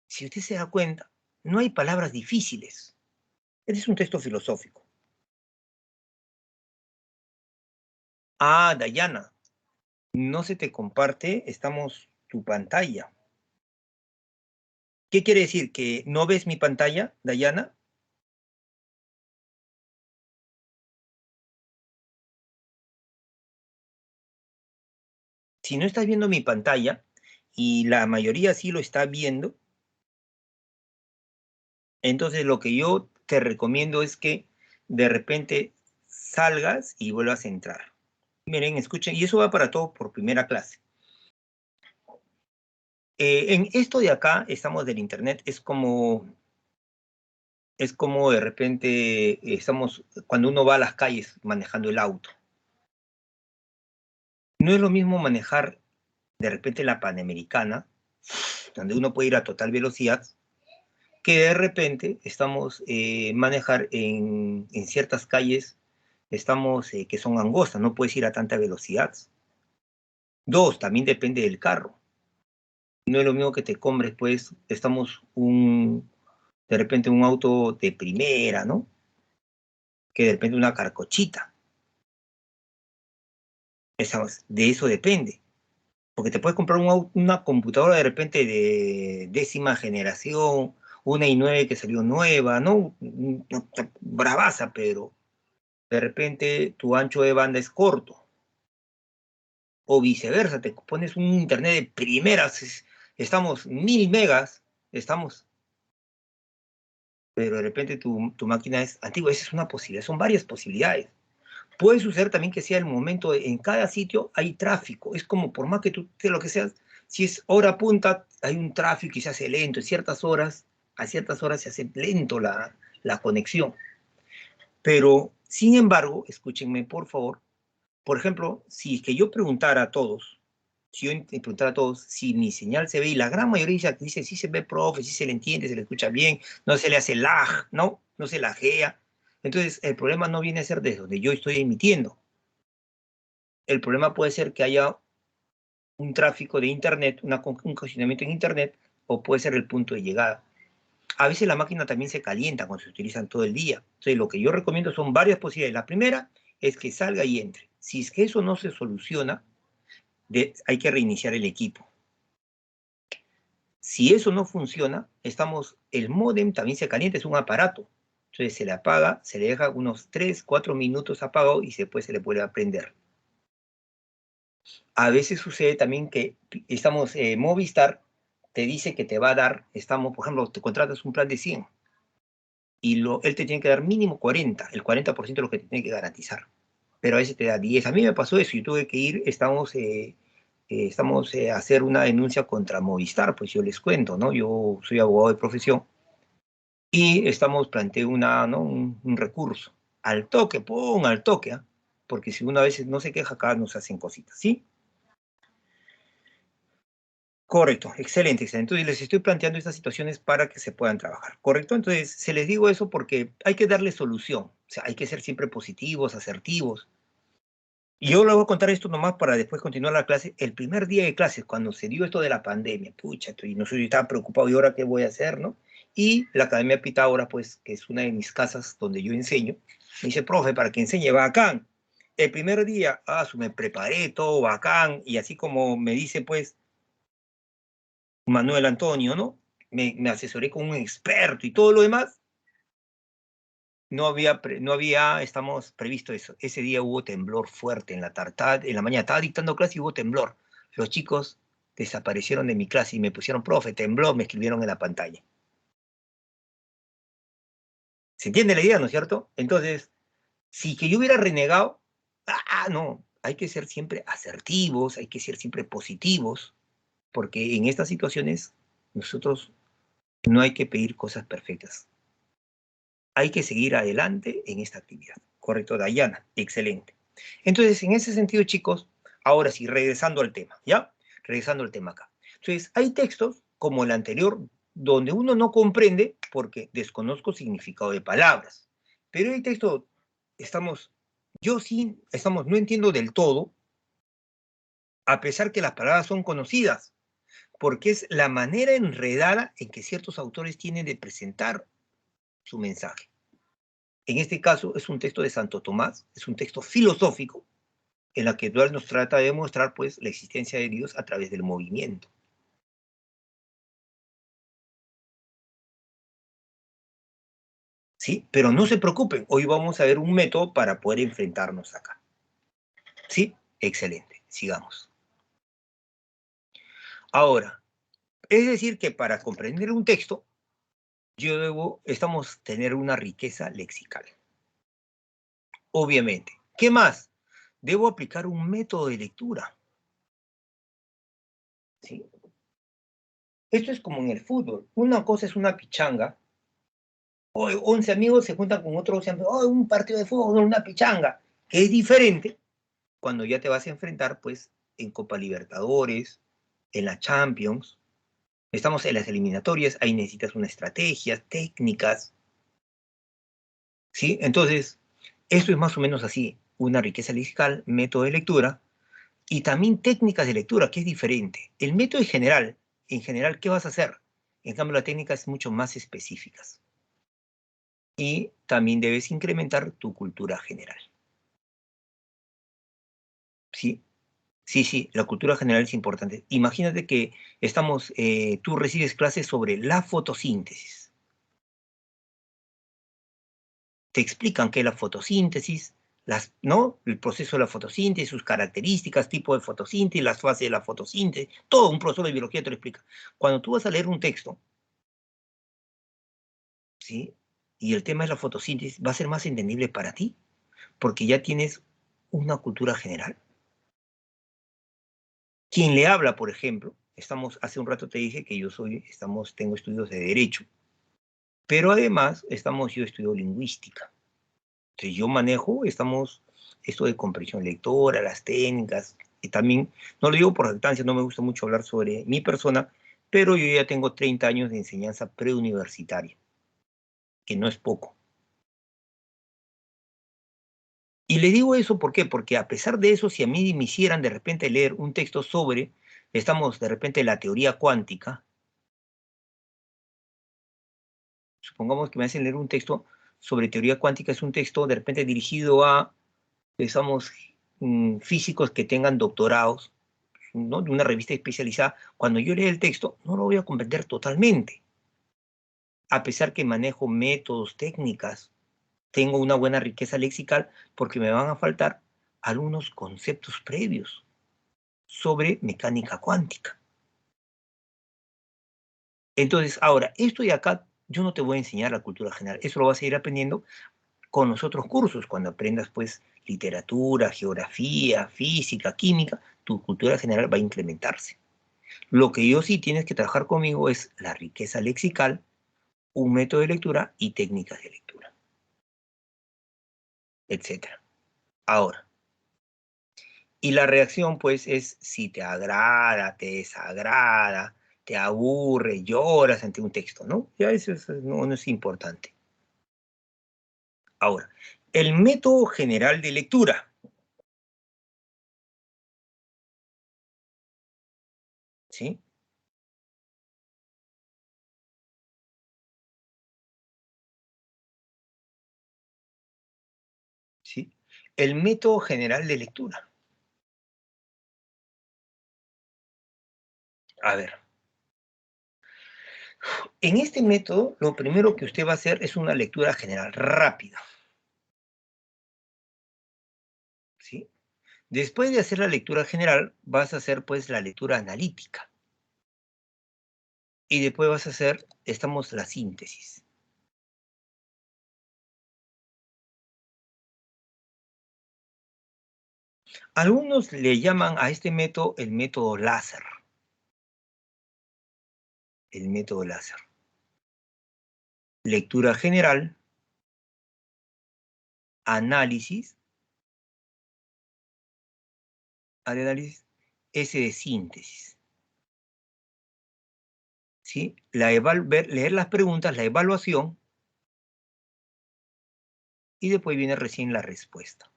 Si usted se da cuenta, no hay palabras difíciles. Este es un texto filosófico. Ah, Dayana, no se te comparte, estamos tu pantalla. ¿Qué quiere decir? ¿Que no ves mi pantalla, Dayana? Si no estás viendo mi pantalla, y la mayoría sí lo está viendo, entonces lo que yo te recomiendo es que de repente salgas y vuelvas a entrar. Miren, escuchen, y eso va para todos por primera clase. En esto de acá, estamos del internet, es como de repente estamos, cuando uno va a las calles manejando el auto. No es lo mismo manejar de repente la Panamericana, donde uno puede ir a total velocidad, que de repente estamos manejar en ciertas calles, que son angostas, no puedes ir a tanta velocidad. Dos, también depende del carro. No es lo mismo que te compres, pues, de repente un auto de primera, ¿no? Que de repente una carcochita. De eso depende. Porque te puedes comprar una computadora de repente de 10ª generación, una i9 que salió nueva, ¿no? Bravaza, pero de repente tu ancho de banda es corto. O viceversa, te pones un internet de primeras, estamos 1000 megas, pero de repente tu máquina es antigua. Esa es una posibilidad, son varias posibilidades. Puede suceder también que sea el momento, en cada sitio hay tráfico, es como por más que tú te lo que seas, si es hora punta, hay un tráfico y se hace lento, a ciertas horas se hace lento la conexión. Pero, sin embargo, escúchenme por favor, por ejemplo, si es que yo preguntara a todos, si yo preguntara a todos si mi señal se ve, y la gran mayoría dice sí se ve, profe, sí se le entiende, se le escucha bien, no se le hace lag, no se lajea. Entonces, el problema no viene a ser desde donde yo estoy emitiendo. El problema puede ser que haya un tráfico de Internet, un congestionamiento en Internet, o puede ser el punto de llegada. A veces la máquina también se calienta cuando se utilizan todo el día. Entonces, lo que yo recomiendo son varias posibilidades. La primera es que salga y entre. Si es que eso no se soluciona, hay que reiniciar el equipo. Si eso no funciona, el módem también se calienta, es un aparato. Entonces se le apaga, se le deja unos 3, 4 minutos apagado y después se le vuelve a prender. A veces sucede también que Movistar te dice que te va a dar, por ejemplo, te contratas un plan de 100 y él te tiene que dar mínimo 40, el 40% es lo que te tiene que garantizar. Pero a veces te da 10. A mí me pasó eso, yo tuve que ir, a hacer una denuncia contra Movistar, pues yo les cuento, ¿no? Yo soy abogado de profesión y planteé ¿no? un recurso. Al toque, al toque, ¿ah? Porque si uno a veces no se queja, acá nos hacen cositas, ¿sí? Correcto, excelente, excelente. Entonces les estoy planteando estas situaciones para que se puedan trabajar, ¿correcto? Entonces se les digo eso porque hay que darle solución, o sea, hay que ser siempre positivos, asertivos. Y yo les voy a contar esto nomás para después continuar la clase. El primer día de clases, cuando se dio esto de la pandemia, pucha, y no soy tan preocupado, ¿y ahora qué voy a hacer, no? Y la Academia Pitágoras, pues, que es una de mis casas donde yo enseño, me dice, profe, para que enseñe, bacán. El primer día, me preparé todo bacán, y así como me dice, pues, Manuel Antonio, ¿no? Me asesoré con un experto y todo lo demás. Estamos previsto eso. Ese día hubo temblor fuerte en la mañana. Estaba dictando clase y hubo temblor. Los chicos desaparecieron de mi clase y me pusieron, profe, tembló, me escribieron en la pantalla. ¿Se entiende la idea, no es cierto? Entonces, si que yo hubiera renegado, no, hay que ser siempre asertivos, hay que ser siempre positivos, porque en estas situaciones nosotros no hay que pedir cosas perfectas. Hay que seguir adelante en esta actividad. Correcto, Dayana, excelente. Entonces, en ese sentido, chicos, ahora sí, regresando al tema, ¿ya? Regresando al tema acá. Entonces, hay textos, como el anterior, donde uno no comprende porque desconozco significado de palabras. Pero hay textos, no entiendo del todo, a pesar que las palabras son conocidas, porque es la manera enredada en que ciertos autores tienen de presentar su mensaje. En este caso es un texto de Santo Tomás, es un texto filosófico en la que Dual nos trata de demostrar pues la existencia de Dios a través del movimiento. ¿Sí? Pero no se preocupen, hoy vamos a ver un método para poder enfrentarnos acá. ¿Sí? Excelente, sigamos. Ahora, es decir que para comprender un texto, estamos tener una riqueza lexical. Obviamente. ¿Qué más? Debo aplicar un método de lectura. ¿Sí? Esto es como en el fútbol. Una cosa es una pichanga. O 11 amigos se juntan con otros 11 amigos. Oh, un partido de fútbol, una pichanga. Que es diferente cuando ya te vas a enfrentar, pues, en Copa Libertadores, en la Champions. Estamos en las eliminatorias. Ahí necesitas una estrategia, técnicas. ¿Sí? Entonces, esto es más o menos así. Una riqueza lexical, método de lectura. Y también técnicas de lectura, que es diferente. El método en general, ¿qué vas a hacer? En cambio, la técnica es mucho más específicas. Y también debes incrementar tu cultura general. ¿Sí? Sí, sí, la cultura general es importante. Imagínate que tú recibes clases sobre la fotosíntesis. Te explican qué es la fotosíntesis, ¿no? El proceso de la fotosíntesis, sus características, tipo de fotosíntesis, las fases de la fotosíntesis, todo un profesor de biología te lo explica. Cuando tú vas a leer un texto, ¿sí? Y el tema de la fotosíntesis va a ser más entendible para ti, porque ya tienes una cultura general. Quien le habla, por ejemplo, hace un rato te dije que tengo estudios de derecho, pero además yo estudio lingüística. Entonces yo manejo, esto de comprensión lectora, las técnicas, y también, no lo digo por jactancia, no me gusta mucho hablar sobre mi persona, pero yo ya tengo 30 años de enseñanza preuniversitaria, que no es poco. Y le digo eso, ¿por qué? Porque a pesar de eso, si a mí me hicieran de repente leer un texto de repente la teoría cuántica, supongamos que me hacen leer un texto sobre teoría cuántica, es un texto de repente dirigido a, estamos, físicos que tengan doctorados, ¿no? De una revista especializada, cuando yo lea el texto, no lo voy a comprender totalmente, a pesar que manejo métodos, técnicas, tengo una buena riqueza lexical, porque me van a faltar algunos conceptos previos sobre mecánica cuántica. Entonces, ahora, esto de acá, yo no te voy a enseñar la cultura general, eso lo vas a ir aprendiendo con los otros cursos, cuando aprendas, pues, literatura, geografía, física, química, tu cultura general va a incrementarse. Lo que yo sí tienes que trabajar conmigo es la riqueza lexical, un método de lectura y técnicas de lectura, etcétera. Ahora, y la reacción, pues, es si te agrada, te desagrada, te aburre, lloras ante un texto, ¿no? Ya no es importante. Ahora, el método general de lectura, ¿sí? ¿Sí? El método general de lectura. A ver, en este método, lo primero que usted va a hacer es una lectura general rápida, ¿sí? Después de hacer la lectura general, vas a hacer, pues, la lectura analítica. Y después vas a hacer, la síntesis. Algunos le llaman a este método el método láser. El método láser. Lectura general, análisis, S de síntesis. ¿Sí? Leer las preguntas, la evaluación, y después viene recién la respuesta.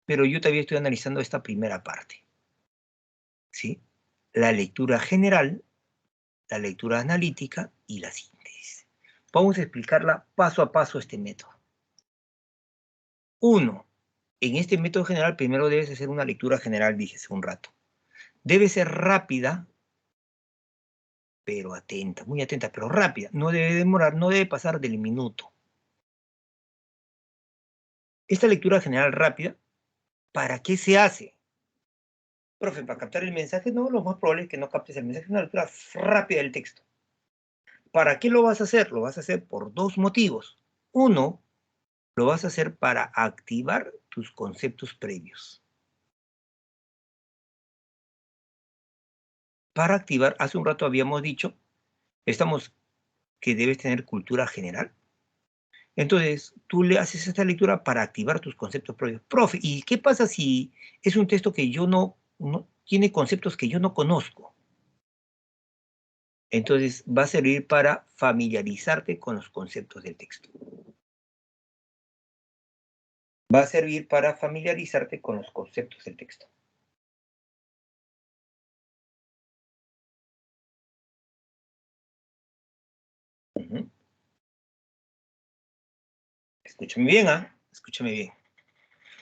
Pero yo todavía estoy analizando esta primera parte. ¿Sí? La lectura general, la lectura analítica y la síntesis. Vamos a explicarla paso a paso este método. Uno, en este método general primero debes hacer una lectura general, dije hace un rato. Debe ser rápida, pero atenta, muy atenta, pero rápida. No debe demorar, no debe pasar del minuto. Esta lectura general rápida, ¿para qué se hace? Profe, para captar el mensaje, no, lo más probable es que no captes el mensaje, es una lectura rápida del texto. ¿Para qué lo vas a hacer? Lo vas a hacer por dos motivos. Uno, lo vas a hacer para activar tus conceptos previos. Para activar, hace un rato habíamos dicho, que debes tener cultura general. Entonces, tú le haces esta lectura para activar tus conceptos previos. Profe, ¿y qué pasa si es un texto que yo no tiene conceptos que yo no conozco? Entonces, va a servir para familiarizarte con los conceptos del texto. Va a servir para familiarizarte con los conceptos del texto. Ujú. Escúchame bien, ¿ah? Escúchame bien.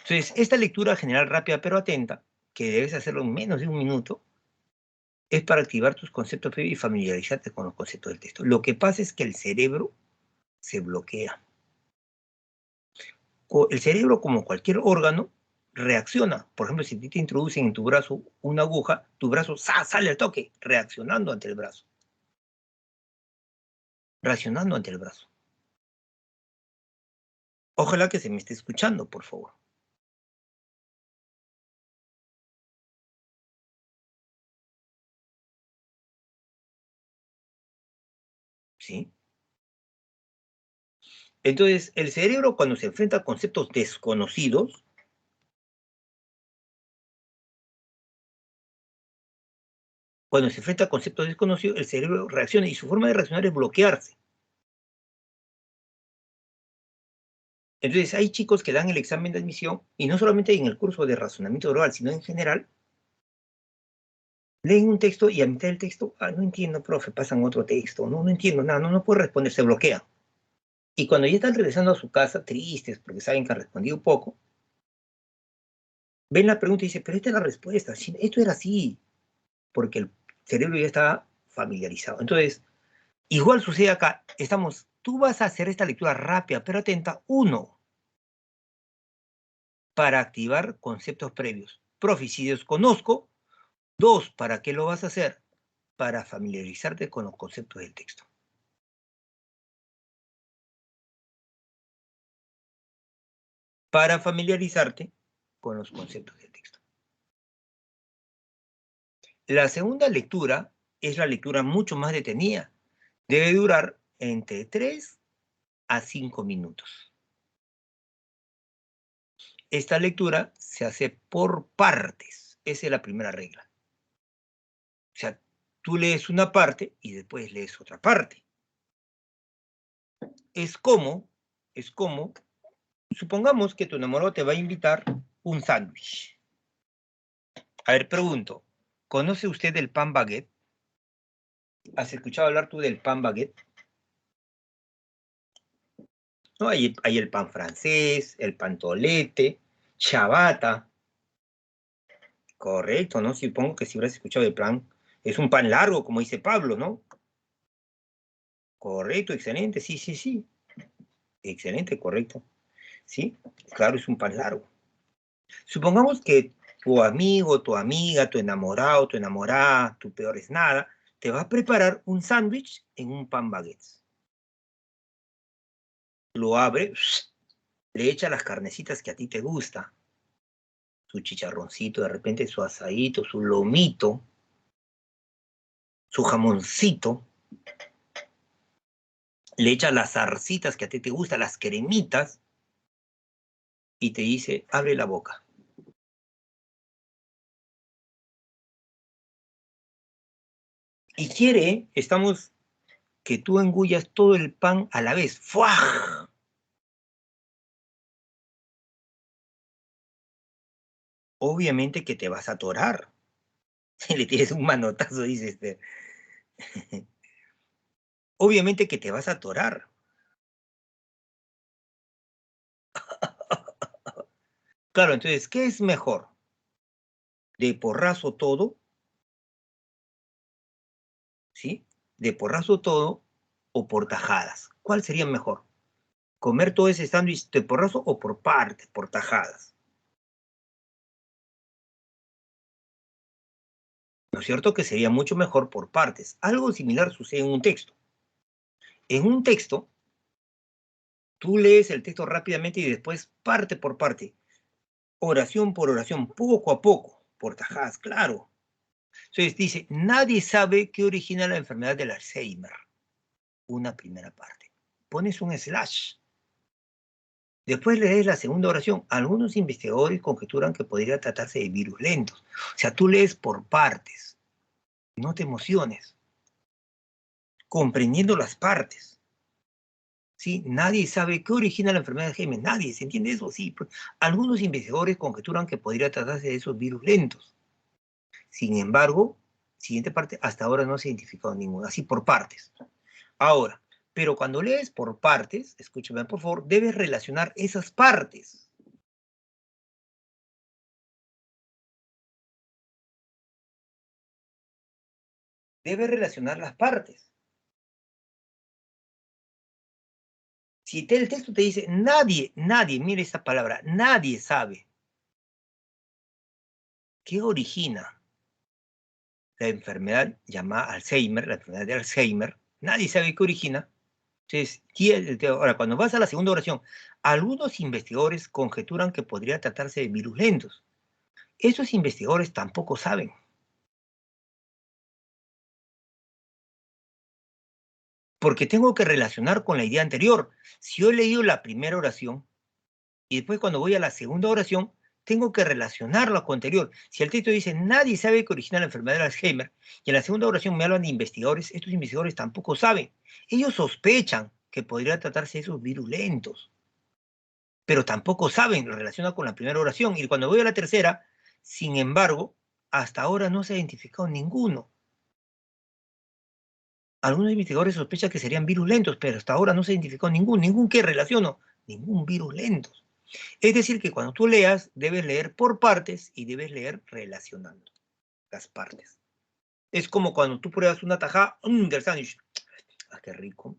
Entonces, esta lectura general rápida pero atenta, que debes hacerlo en menos de un minuto, es para activar tus conceptos previos y familiarizarte con los conceptos del texto. Lo que pasa es que el cerebro se bloquea. El cerebro, como cualquier órgano, reacciona. Por ejemplo, si te introducen en tu brazo una aguja, tu brazo sale al toque, reaccionando ante el brazo. Reaccionando ante el brazo. Ojalá que se me esté escuchando, por favor. ¿Sí? Entonces, el cerebro, cuando se enfrenta a conceptos desconocidos, el cerebro reacciona y su forma de reaccionar es bloquearse. Entonces, hay chicos que dan el examen de admisión y no solamente en el curso de razonamiento oral, sino en general, leen un texto y a mitad del texto, no entiendo, profe, pasan otro texto, no entiendo nada, no puedo responder, se bloquean. Y cuando ya están regresando a su casa, tristes, porque saben que han respondido poco, ven la pregunta y dicen, pero esta es la respuesta, esto era así, porque el cerebro ya está familiarizado. Entonces, igual sucede acá, tú vas a hacer esta lectura rápida, pero atenta, uno, para activar conceptos previos. Profe, si desconozco, dos, ¿para qué lo vas a hacer? Para familiarizarte con los conceptos del texto. Para familiarizarte con los conceptos del texto. La segunda lectura es la lectura mucho más detenida. Debe durar entre 3 a 5 minutos. Esta lectura se hace por partes. Esa es la primera regla. O sea, tú lees una parte y después lees otra parte. Es como, supongamos que tu enamorado te va a invitar un sándwich. A ver, pregunto, ¿conoce usted el pan baguette? ¿Has escuchado hablar tú del pan baguette? ¿No? Hay el pan francés, el pan tolete, ciabatta. Correcto, ¿no? Supongo que si hubieras escuchado el pan, es un pan largo, como dice Pablo, ¿no? Correcto, excelente, sí. Excelente, correcto. Sí, claro, es un pan largo. Supongamos que tu amigo, tu amiga, tu enamorado, tu enamorada, tu peor es nada, te va a preparar un sándwich en un pan baguette. Lo abre, le echa las carnecitas que a ti te gusta, su chicharroncito, de repente su asadito, su lomito, su jamoncito, le echa las zarcitas que a ti te gustan, las cremitas, y te dice, abre la boca. Y que tú engullas todo el pan a la vez. ¡Fuaj! Obviamente que te vas a atorar. Si le tienes un manotazo, dice este. Obviamente que te vas a atorar. Claro, entonces, ¿qué es mejor? ¿De porrazo todo? ¿Sí? ¿De porrazo todo o por tajadas? ¿Cuál sería mejor? ¿Comer todo ese sándwich de porrazo o por partes, por tajadas? ¿No es cierto? Que sería mucho mejor por partes. Algo similar sucede en un texto. En un texto, tú lees el texto rápidamente y después parte por parte, oración por oración, poco a poco, por tajadas, claro. Entonces dice, nadie sabe qué origina la enfermedad del Alzheimer. Una primera parte. Pones un slash. Después lees la segunda oración. Algunos investigadores conjeturan que podría tratarse de virus lentos. O sea, tú lees por partes. No te emociones. Comprendiendo las partes. ¿Sí? Nadie sabe qué origina la enfermedad de Alzheimer. Nadie, ¿se entiende eso? Sí. Algunos investigadores conjeturan que podría tratarse de esos virus lentos. Sin embargo, siguiente parte, hasta ahora no se ha identificado ninguno. Así por partes. Ahora, pero cuando lees por partes, escúchame por favor, debes relacionar esas partes. Debes relacionar las partes. Si el texto te dice, nadie, mire esta palabra, nadie sabe qué origina la enfermedad llamada Alzheimer, la enfermedad de Alzheimer, nadie sabe qué origina. Entonces, ahora, cuando vas a la segunda oración, algunos investigadores conjeturan que podría tratarse de virus lentos. Esos investigadores tampoco saben. Porque tengo que relacionar con la idea anterior. Si yo he leído la primera oración y después cuando voy a la segunda oración, tengo que relacionarla con la anterior. Si el texto dice, nadie sabe que origina la enfermedad de Alzheimer, y en la segunda oración me hablan de investigadores, estos investigadores tampoco saben. Ellos sospechan que podría tratarse de esos virus lentos, pero tampoco saben, lo relaciona con la primera oración. Y cuando voy a la tercera, sin embargo, hasta ahora no se ha identificado ninguno. Algunos investigadores sospechan que serían virus lentos, pero hasta ahora no se identificó ningún que relaciono, ningún virus lentos. Es decir, que cuando tú leas, debes leer por partes y debes leer relacionando las partes. Es como cuando tú pruebas una tajada del sándwich. Ah, qué rico.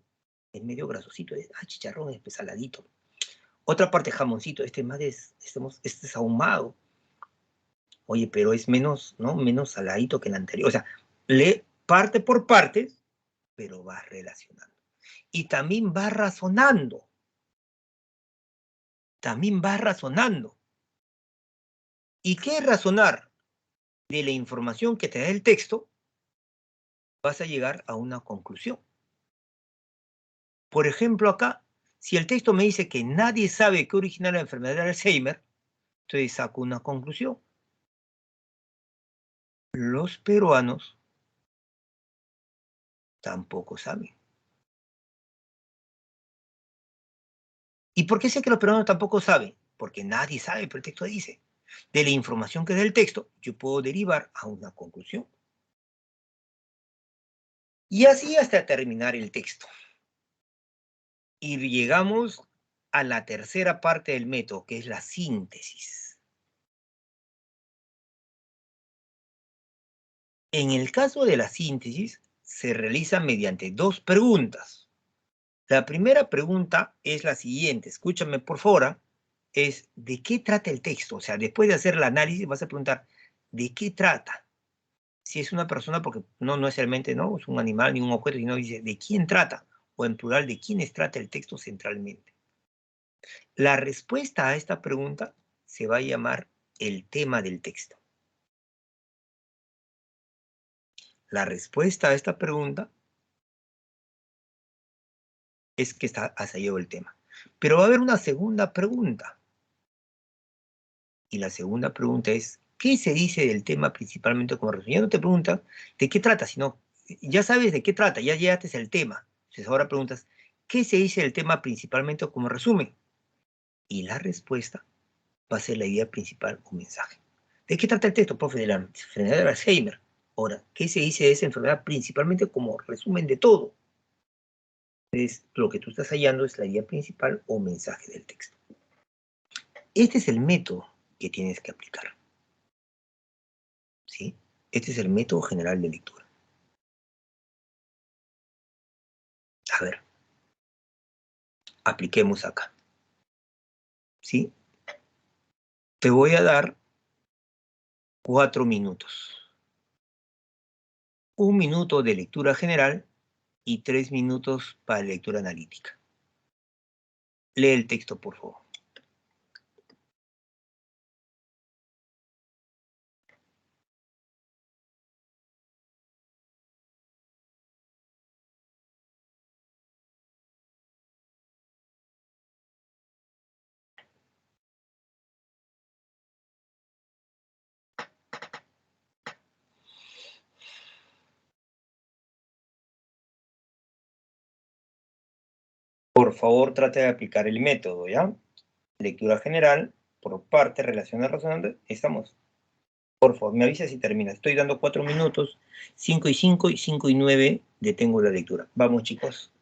Es medio grasosito. Chicharrón es pesaladito. Otra parte, jamoncito. Este es ahumado. Oye, pero es menos, ¿no? Menos saladito que el anterior. O sea, lee parte por partes, pero vas relacionando. Y también vas razonando. También vas razonando. ¿Y qué es razonar? De la información que te da el texto, vas a llegar a una conclusión. Por ejemplo, acá, si el texto me dice que nadie sabe qué origina la enfermedad de Alzheimer, entonces saco una conclusión. Los peruanos tampoco saben. ¿Y por qué sé que los peruanos tampoco saben? Porque nadie sabe, pero el texto dice. De la información que da el texto, yo puedo derivar a una conclusión. Y así hasta terminar el texto. Y llegamos a la tercera parte del método, que es la síntesis. En el caso de la síntesis, se realiza mediante dos preguntas. La primera pregunta es la siguiente, escúchame por favor, es ¿de qué trata el texto? O sea, después de hacer el análisis vas a preguntar, ¿de qué trata? Si es una persona, porque no necesariamente no es un animal ni un objeto, sino dice, ¿de quién trata? O en plural, ¿de quiénes trata el texto centralmente? La respuesta a esta pregunta se va a llamar el tema del texto. La respuesta a esta pregunta es que has hallado el tema. Pero va a haber una segunda pregunta. Y la segunda pregunta es, ¿qué se dice del tema principalmente como resumen? Ya no te preguntan de qué trata, sino ya sabes de qué trata, ya llegaste al tema. Entonces ahora preguntas, ¿qué se dice del tema principalmente como resumen? Y la respuesta va a ser la idea principal o mensaje. ¿De qué trata el texto, profe? De la enfermedad de Alzheimer. Ahora, ¿qué se dice de esa enfermedad principalmente como resumen de todo? Entonces, lo que tú estás hallando es la idea principal o mensaje del texto. Este es el método que tienes que aplicar. ¿Sí? Este es el método general de lectura. A ver, apliquemos acá. ¿Sí? Te voy a dar 4 minutos. 1 minuto de lectura general y 3 minutos para lectura analítica. Lee el texto, por favor. Por favor, trate de aplicar el método, ¿ya? Lectura general, por parte, relaciones razonando. Estamos. Por favor, me avisa si termina. Estoy dando 4 minutos, 5 y 5 y 5 y 9 detengo la lectura. Vamos, chicos.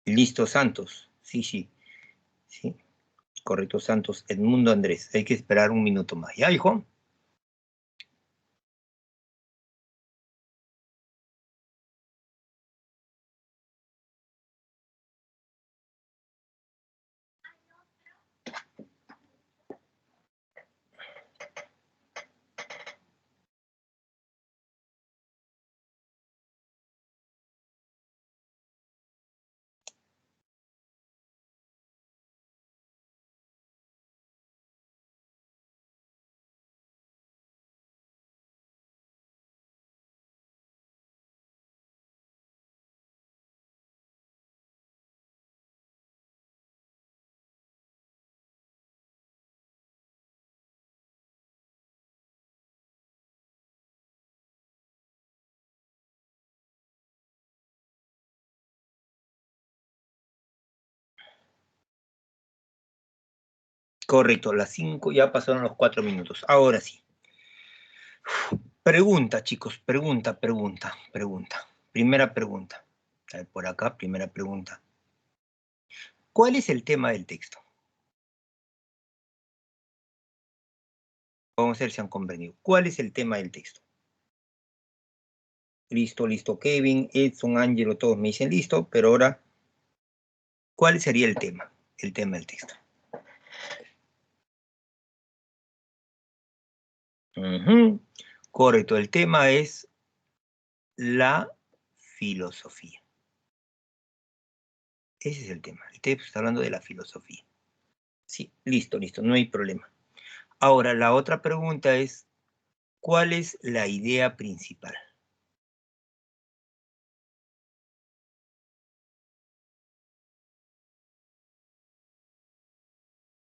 Listo, Santos. Sí, sí. Sí. Correcto, Santos. Edmundo Andrés. Hay que esperar 1 minuto más. ¿Ya, hijo? Correcto, las 5 ya pasaron los 4 minutos. Ahora sí. Pregunta, chicos, pregunta. Primera pregunta. A ver, por acá, primera pregunta. ¿Cuál es el tema del texto? Vamos a ver si han comprendido. ¿Cuál es el tema del texto? Listo, listo, Kevin, Edson, Angelo, todos me dicen listo, pero ahora, ¿cuál sería el tema? El tema del texto. Correcto, el tema es la filosofía. Ese es el tema. El texto está hablando de la filosofía. Sí, listo, no hay problema. Ahora, la otra pregunta es, ¿cuál es la idea principal?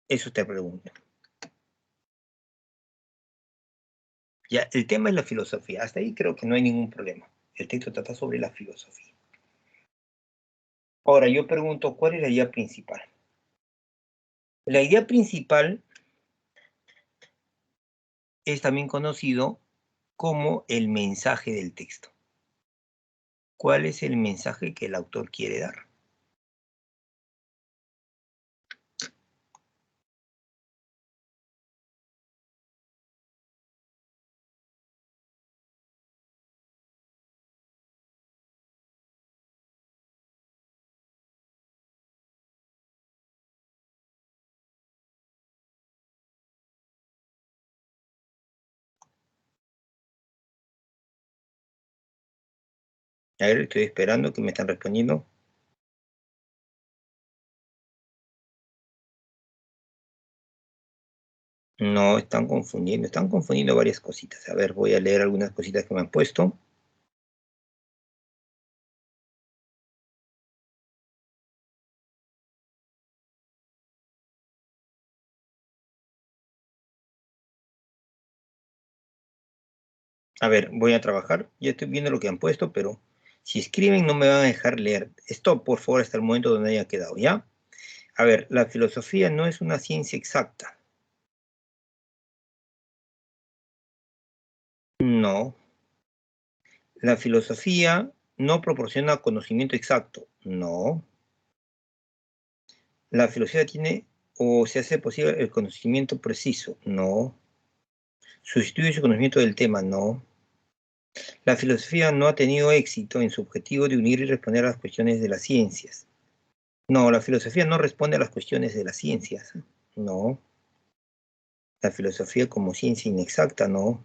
Eso te pregunto. Ya, el tema es la filosofía. Hasta ahí creo que no hay ningún problema. El texto trata sobre la filosofía. Ahora, yo pregunto, ¿cuál es la idea principal? La idea principal es también conocido como el mensaje del texto. ¿Cuál es el mensaje que el autor quiere dar? A ver, estoy esperando que me están respondiendo. No, están confundiendo varias cositas. A ver, voy a leer algunas cositas que me han puesto. A ver, voy a trabajar. Ya estoy viendo lo que han puesto, pero si escriben no me van a dejar leer. Stop, por favor, hasta el momento donde haya quedado, ¿ya? A ver, la filosofía no es una ciencia exacta. No. La filosofía no proporciona conocimiento exacto. No. La filosofía tiene o se hace posible el conocimiento preciso. No. Sustituye su conocimiento del tema. No. La filosofía no ha tenido éxito en su objetivo de unir y responder a las cuestiones de las ciencias. No, la filosofía no responde a las cuestiones de las ciencias. No. La filosofía como ciencia inexacta, no.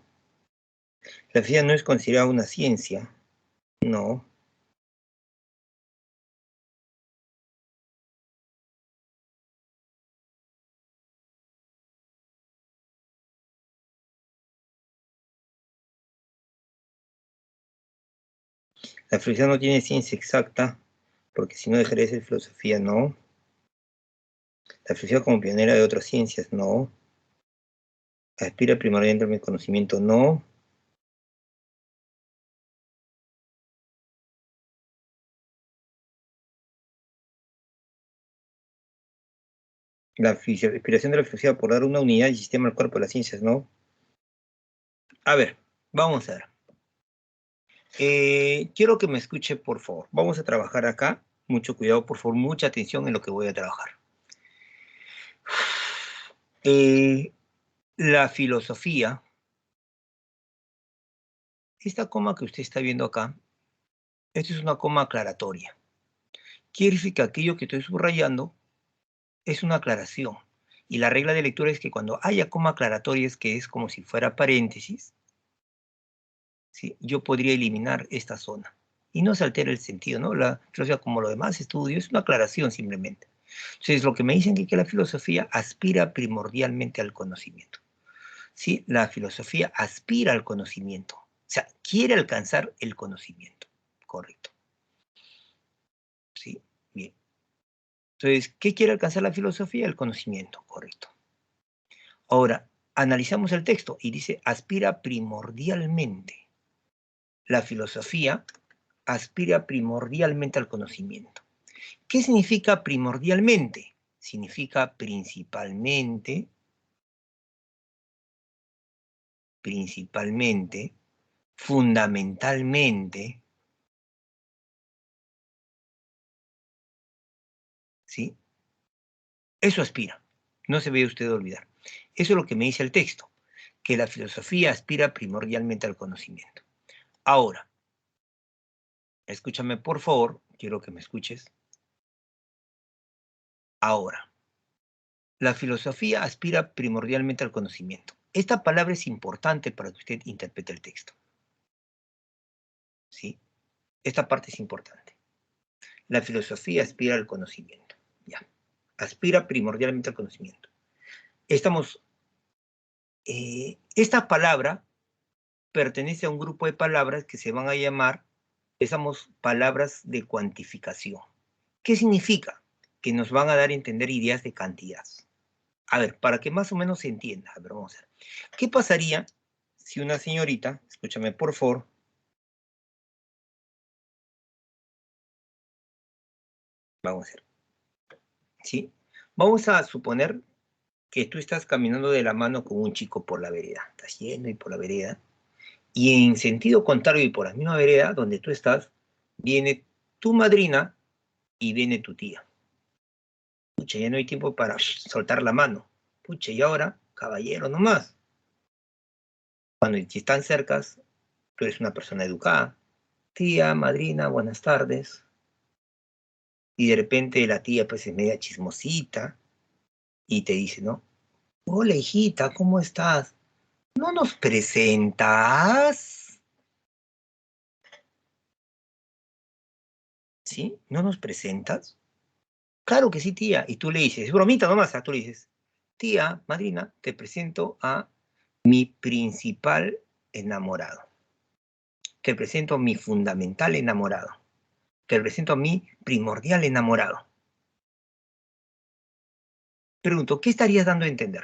La filosofía no es considerada una ciencia. No. La filosofía no tiene ciencia exacta, porque si no dejaría de ser filosofía, no. La filosofía como pionera de otras ciencias, no. Aspira primordialmente al conocimiento, no. La aspiración de la filosofía por dar una unidad y sistema al cuerpo de las ciencias, no. A ver, vamos a ver. Quiero que me escuche, por favor. Vamos a trabajar acá. Mucho cuidado, por favor, mucha atención en lo que voy a trabajar. La filosofía, esta coma que usted está viendo acá, esta es una coma aclaratoria. Quiere decir que aquello que estoy subrayando es una aclaración. Y la regla de lectura es que cuando haya coma aclaratoria, es que es como si fuera paréntesis, ¿sí? Yo podría eliminar esta zona. Y no se altera el sentido, ¿no? La filosofía, como los demás estudios, es una aclaración simplemente. Entonces, lo que me dicen es que la filosofía aspira primordialmente al conocimiento. ¿Sí? La filosofía aspira al conocimiento. O sea, quiere alcanzar el conocimiento. Correcto. ¿Sí? Bien. Entonces, ¿qué quiere alcanzar la filosofía? El conocimiento. Correcto. Ahora, analizamos el texto y dice, aspira primordialmente. La filosofía aspira primordialmente al conocimiento. ¿Qué significa primordialmente? Significa principalmente, fundamentalmente, ¿sí? Eso aspira. No se vaya usted a olvidar. Eso es lo que me dice el texto, que la filosofía aspira primordialmente al conocimiento. Ahora, escúchame por favor, quiero que me escuches. Ahora, la filosofía aspira primordialmente al conocimiento. esta palabra es importante para que usted interprete el texto. ¿Sí? Esta parte es importante. La filosofía aspira al conocimiento. Ya. Aspira primordialmente al conocimiento. Esta palabra pertenece a un grupo de palabras que se van a llamar, palabras de cuantificación. ¿Qué significa? Que nos van a dar a entender ideas de cantidad. A ver, para que más o menos se entienda, a ver, vamos a ver. ¿Qué pasaría si una señorita, escúchame por favor, vamos a ver, ¿sí? Vamos a suponer que tú estás caminando de la mano con un chico por la vereda, estás yendo y por la vereda, y en sentido contrario y por la misma vereda donde tú estás, viene tu madrina y viene tu tía. Pucha, ya no hay tiempo para soltar la mano. Pucha, y ahora, caballero nomás. Cuando si están cercas, tú eres una persona educada. Tía, madrina, buenas tardes. Y de repente la tía pues es media chismosita y te dice, ¿no? Hola, hijita, ¿cómo estás? ¿No nos presentas? ¿Sí? ¿No nos presentas? Claro que sí, tía. Y tú le dices, es bromita nomás, tú le dices, tía, madrina, te presento a mi principal enamorado. Te presento a mi fundamental enamorado. Te presento a mi primordial enamorado. Pregunto, ¿qué estarías dando a entender?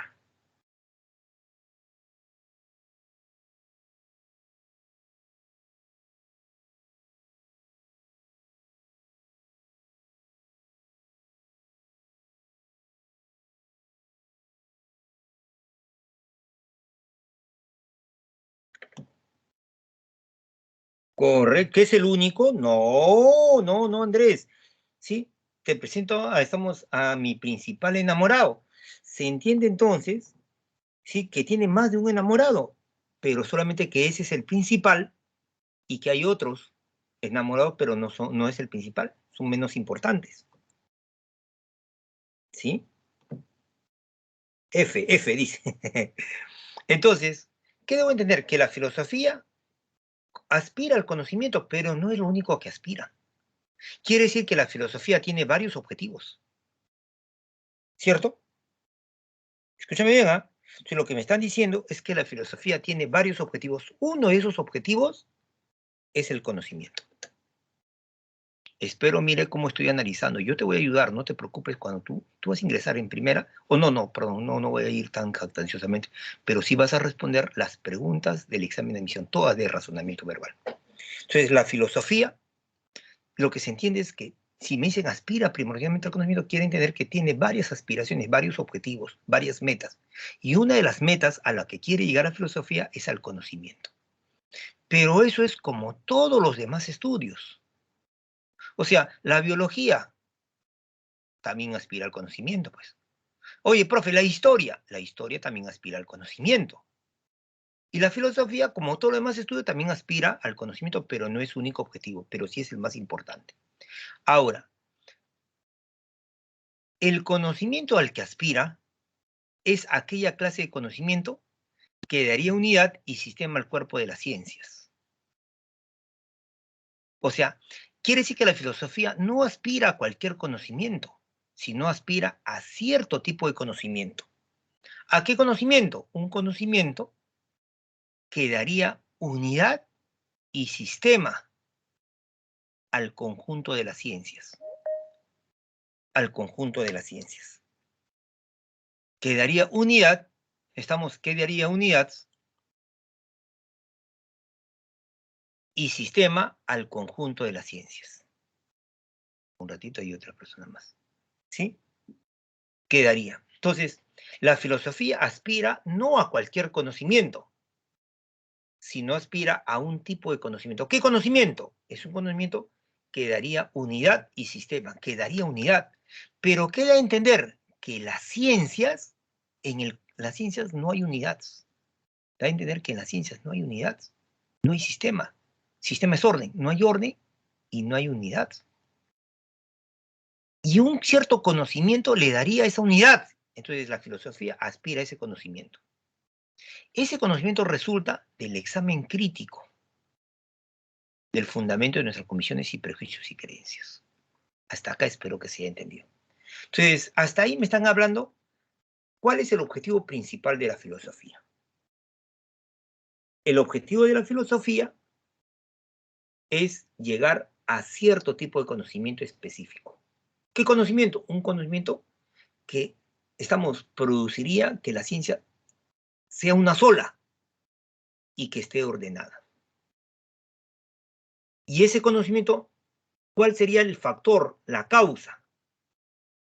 Correcto, ¿que es el único? No, no, no, Andrés. Sí, te presento a mi principal enamorado. Se entiende entonces, sí, que tiene más de un enamorado, pero solamente que ese es el principal y que hay otros enamorados, pero no es el principal, son menos importantes. ¿Sí? F, dice. Entonces, ¿qué debo entender? Que la filosofía aspira al conocimiento, pero no es lo único que aspira. Quiere decir que la filosofía tiene varios objetivos, ¿cierto? Escúchame bien, ¿ah? Entonces, lo que me están diciendo es que la filosofía tiene varios objetivos. Uno de esos objetivos es el conocimiento. Espero, mire cómo estoy analizando. Yo te voy a ayudar, no te preocupes cuando tú vas a ingresar en primera, o no, perdón, no voy a ir tan jactanciosamente, pero sí vas a responder las preguntas del examen de admisión, todas de razonamiento verbal. Entonces, la filosofía, lo que se entiende es que si me dicen aspira primordialmente al conocimiento, quiere entender que tiene varias aspiraciones, varios objetivos, varias metas. Y una de las metas a la que quiere llegar la filosofía es al conocimiento. Pero eso es como todos los demás estudios. O sea, la biología también aspira al conocimiento, pues. Oye, profe, la historia también aspira al conocimiento. Y la filosofía, como todo lo demás estudio, también aspira al conocimiento, pero no es su único objetivo, pero sí es el más importante. Ahora, el conocimiento al que aspira es aquella clase de conocimiento que daría unidad y sistema al cuerpo de las ciencias. O sea, quiere decir que la filosofía no aspira a cualquier conocimiento, sino aspira a cierto tipo de conocimiento. ¿A qué conocimiento? Un conocimiento que daría unidad y sistema al conjunto de las ciencias. Al conjunto de las ciencias. Que daría unidad, ¿qué daría unidad? Y sistema al conjunto de las ciencias. Un ratito hay otra persona más. ¿Sí? Quedaría. Entonces, la filosofía aspira no a cualquier conocimiento, sino aspira a un tipo de conocimiento. ¿Qué conocimiento? Es un conocimiento que daría unidad y sistema, que daría unidad. Pero queda a entender que las ciencias no hay unidad. Da a entender que en las ciencias no hay unidad, no hay sistema. Sistema es orden, no hay orden y no hay unidad. Y un cierto conocimiento le daría esa unidad. Entonces la filosofía aspira a ese conocimiento. Ese conocimiento resulta del examen crítico del fundamento de nuestras convicciones y prejuicios y creencias. Hasta acá espero que se haya entendido. Entonces, hasta ahí me están hablando cuál es el objetivo principal de la filosofía. El objetivo de la filosofía es llegar a cierto tipo de conocimiento específico. ¿Qué conocimiento? Un conocimiento que produciría que la ciencia sea una sola y que esté ordenada. Y ese conocimiento, ¿cuál sería el factor, la causa?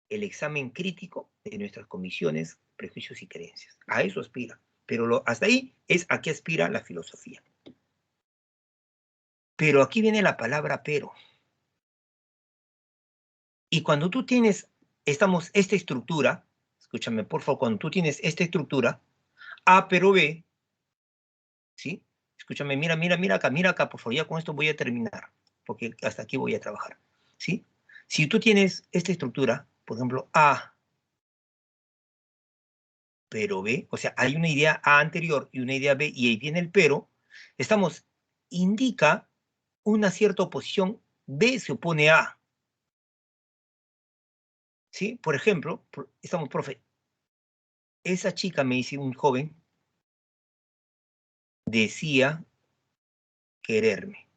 El examen crítico de nuestras convicciones, prejuicios y creencias. A eso aspira. Pero hasta ahí es a qué aspira la filosofía. Pero aquí viene la palabra pero. Y cuando tú tienes, esta estructura, escúchame por favor, cuando tú tienes esta estructura, A pero B, ¿sí? Escúchame, mira acá, por favor, ya con esto voy a terminar, porque hasta aquí voy a trabajar, ¿sí? Si tú tienes esta estructura, por ejemplo, A pero B, o sea, hay una idea A anterior y una idea B, y ahí viene el pero, indica una cierta oposición, B se opone a A, ¿sí? Por ejemplo, profe, esa chica, me dice un joven, decía quererme.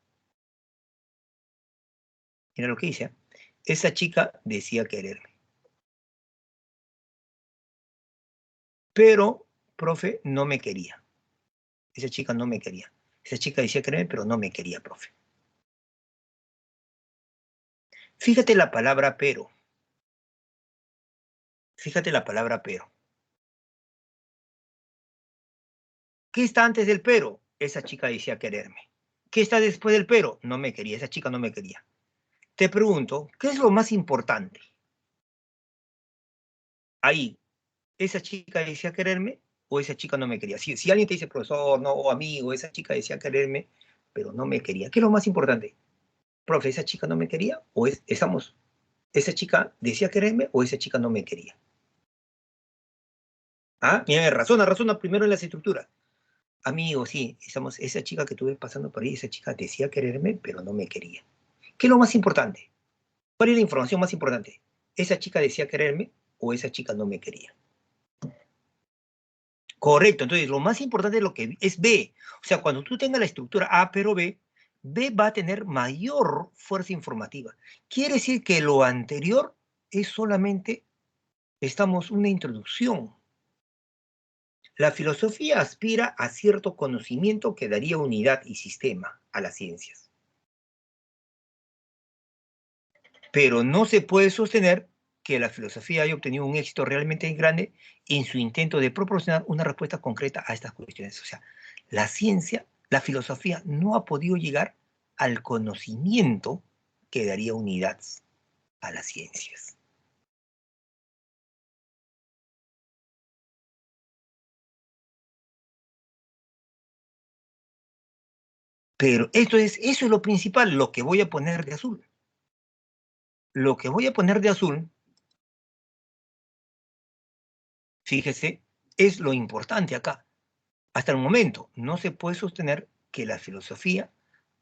Mira lo que dice, ¿eh? Esa chica decía quererme. Pero, profe, no me quería. Esa chica no me quería. Esa chica decía quererme, pero no me quería, profe. Fíjate la palabra pero. Fíjate la palabra pero. ¿Qué está antes del pero? Esa chica decía quererme. ¿Qué está después del pero? No me quería. Esa chica no me quería. Te pregunto, ¿qué es lo más importante? Ahí, ¿esa chica decía quererme o esa chica no me quería? Si alguien te dice, profesor, no, o amigo, esa chica decía quererme, pero no me quería. ¿Qué es lo más importante? Profe, ¿esa chica no me quería? ¿O esa chica decía quererme o esa chica no me quería? Ah, mira, razona primero en las estructuras. Amigo, sí, esa chica que estuve pasando por ahí, esa chica decía quererme, pero no me quería. ¿Qué es lo más importante? ¿Cuál es la información más importante? ¿Esa chica decía quererme o esa chica no me quería? Correcto, entonces lo más importante es lo que es B. O sea, cuando tú tengas la estructura A pero B, B va a tener mayor fuerza informativa. Quiere decir que lo anterior es solamente, una introducción. La filosofía aspira a cierto conocimiento que daría unidad y sistema a las ciencias. Pero no se puede sostener que la filosofía haya obtenido un éxito realmente grande en su intento de proporcionar una respuesta concreta a estas cuestiones. O sea, la ciencia, la filosofía no ha podido llegar al conocimiento que daría unidad a las ciencias. Pero eso es lo principal, lo que voy a poner de azul. Lo que voy a poner de azul, fíjese, es lo importante acá. Hasta el momento no se puede sostener que la filosofía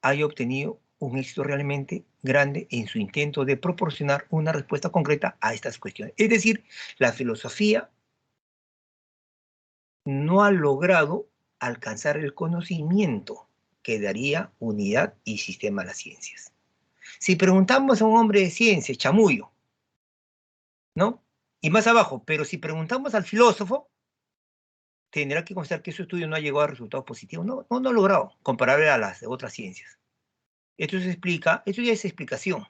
haya obtenido un éxito realmente grande en su intento de proporcionar una respuesta concreta a estas cuestiones. Es decir, la filosofía no ha logrado alcanzar el conocimiento que daría unidad y sistema a las ciencias. Si preguntamos a un hombre de ciencia, chamullo, ¿no? Y más abajo, pero si preguntamos al filósofo, tendrá que constatar que su estudio no ha llegado a resultados positivos. No ha logrado, comparable a las de otras ciencias. Esto ya es explicación.